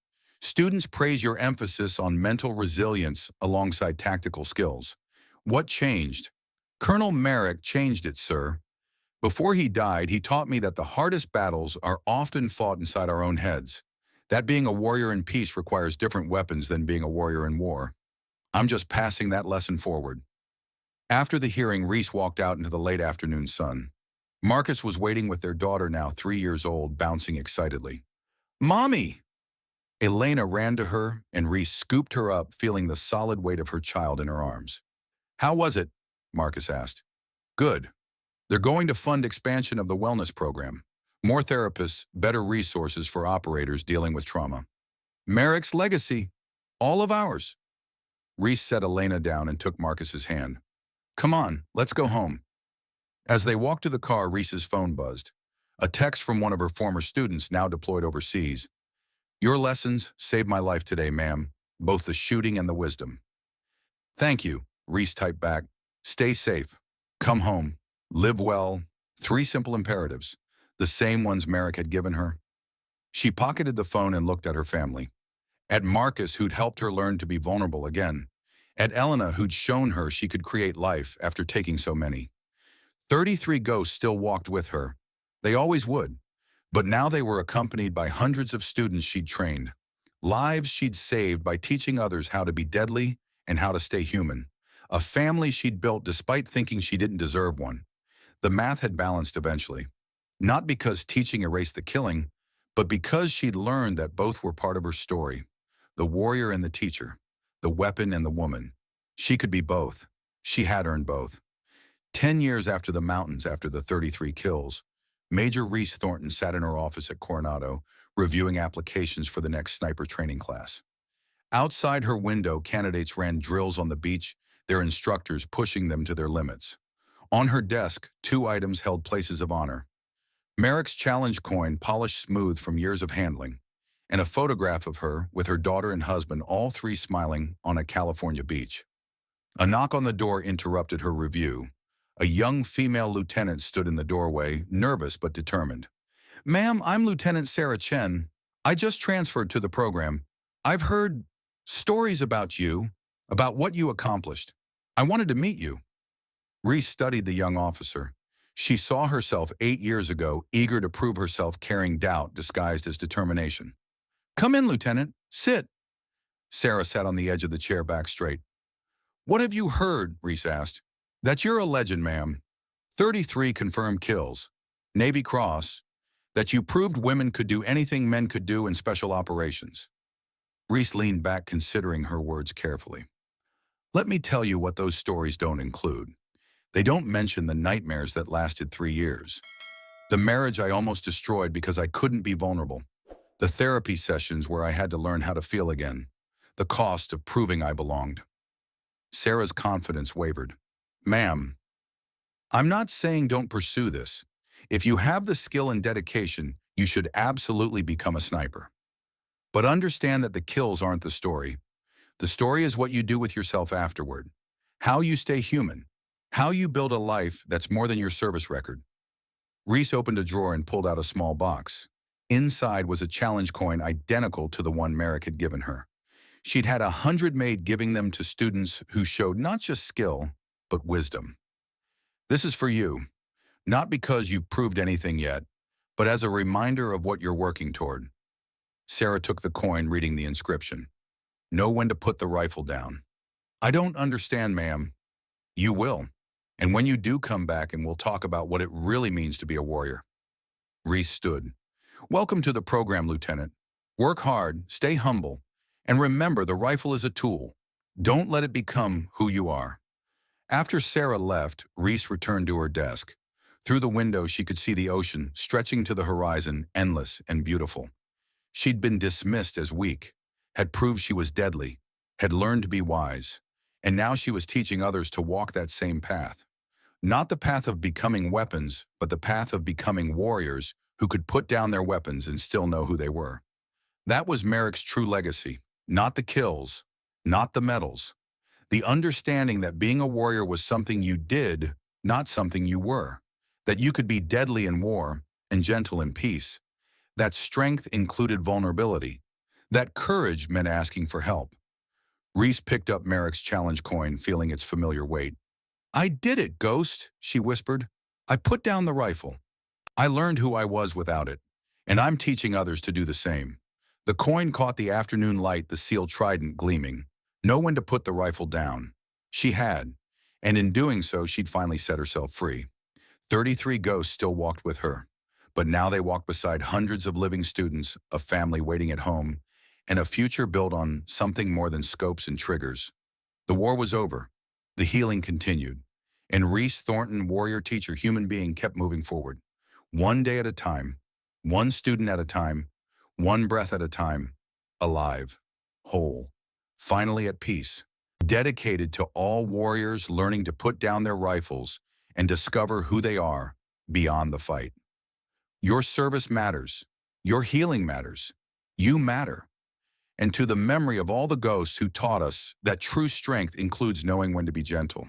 Students praise your emphasis on mental resilience alongside tactical skills. What changed? Colonel Merrick changed it, sir. Before he died, he taught me that the hardest battles are often fought inside our own heads. That being a warrior in peace requires different weapons than being a warrior in war. I'm just passing that lesson forward. After the hearing, Reese walked out into the late afternoon sun. Marcus was waiting with their daughter, now 3 years old, bouncing excitedly. Mommy! Elena ran to her, and Reese scooped her up, feeling the solid weight of her child in her arms. How was it? Marcus asked. Good. They're going to fund expansion of the wellness program. More therapists, better resources for operators dealing with trauma. Merrick's legacy, all of ours. Reese set Elena down and took Marcus's hand. Come on, let's go home. As they walked to the car, Reese's phone buzzed. A text from one of her former students now deployed overseas. Your lessons saved my life today, ma'am. Both the shooting and the wisdom. Thank you, Reese typed back. Stay safe. Come home. Live well. 3 simple imperatives. The same ones Merrick had given her. She pocketed the phone and looked at her family. At Marcus, who'd helped her learn to be vulnerable again. At Elena, who'd shown her she could create life after taking so many. 33 ghosts still walked with her. They always would. But now they were accompanied by hundreds of students she'd trained. Lives she'd saved by teaching others how to be deadly and how to stay human. A family she'd built despite thinking she didn't deserve one. The math had balanced eventually. Not because teaching erased the killing, but because she'd learned that both were part of her story. The warrior and the teacher. The weapon and the woman. She could be both. She had earned both. 10 years after the mountains, after the 33 kills, Major Reese Thornton sat in her office at Coronado, reviewing applications for the next sniper training class. Outside her window, candidates ran drills on the beach, their instructors pushing them to their limits. On her desk, 2 items held places of honor. Merrick's challenge coin, polished smooth from years of handling, and a photograph of her with her daughter and husband, all 3 smiling on a California beach. A knock on the door interrupted her review. A young female lieutenant stood in the doorway, nervous but determined. Ma'am, I'm Lieutenant Sarah Chen. I just transferred to the program. I've heard stories about you, about what you accomplished. I wanted to meet you. Reese studied the young officer. She saw herself 8 years ago, eager to prove herself, carrying doubt disguised as determination. Come in, Lieutenant. Sit. Sarah sat on the edge of the chair, back straight. What have you heard? Reese asked. That you're a legend, ma'am. 33 confirmed kills. Navy Cross. That you proved women could do anything men could do in special operations. Reese leaned back, considering her words carefully. Let me tell you what those stories don't include. They don't mention the nightmares that lasted 3 years. The marriage I almost destroyed because I couldn't be vulnerable. The therapy sessions where I had to learn how to feel again. The cost of proving I belonged. Sarah's confidence wavered. Ma'am, I'm not saying don't pursue this. If you have the skill and dedication, you should absolutely become a sniper. But understand that the kills aren't the story. The story is what you do with yourself afterward. How you stay human. How you build a life that's more than your service record. Reese opened a drawer and pulled out a small box. Inside was a challenge coin identical to the one Merrick had given her. She'd had 100 made, giving them to students who showed not just skill, but wisdom. This is for you, not because you've proved anything yet, but as a reminder of what you're working toward. Sarah took the coin, reading the inscription. Know when to put the rifle down. I don't understand, ma'am. You will. And when you do come back, and we'll talk about what it really means to be a warrior. Reese stood. Welcome to the program, Lieutenant. Work hard, stay humble, and remember the rifle is a tool. Don't let it become who you are. After Sarah left, Reese returned to her desk. Through the window, she could see the ocean, stretching to the horizon, endless and beautiful. She'd been dismissed as weak, had proved she was deadly, had learned to be wise, and now she was teaching others to walk that same path. Not the path of becoming weapons, but the path of becoming warriors who could put down their weapons and still know who they were. That was Merrick's true legacy, not the kills, not the medals. The understanding that being a warrior was something you did, not something you were. That you could be deadly in war and gentle in peace. That strength included vulnerability. That courage meant asking for help. Reese picked up Merrick's challenge coin, feeling its familiar weight. I did it, Ghost, she whispered. I put down the rifle. I learned who I was without it, and I'm teaching others to do the same. The coin caught the afternoon light, the steel trident gleaming. Know when to put the rifle down. She had, and in doing so, she'd finally set herself free. 33 ghosts still walked with her, but now they walked beside hundreds of living students, a family waiting at home, and a future built on something more than scopes and triggers. The war was over. The healing continued. And Reese Thornton, warrior, teacher, human being, kept moving forward. One day at a time, one student at a time, one breath at a time, alive, whole, finally at peace. dedicated to all warriors learning to put down their rifles and discover who they are beyond the fight. Your service matters. Your healing matters. You matter. And to the memory of all the ghosts who taught us that true strength includes knowing when to be gentle.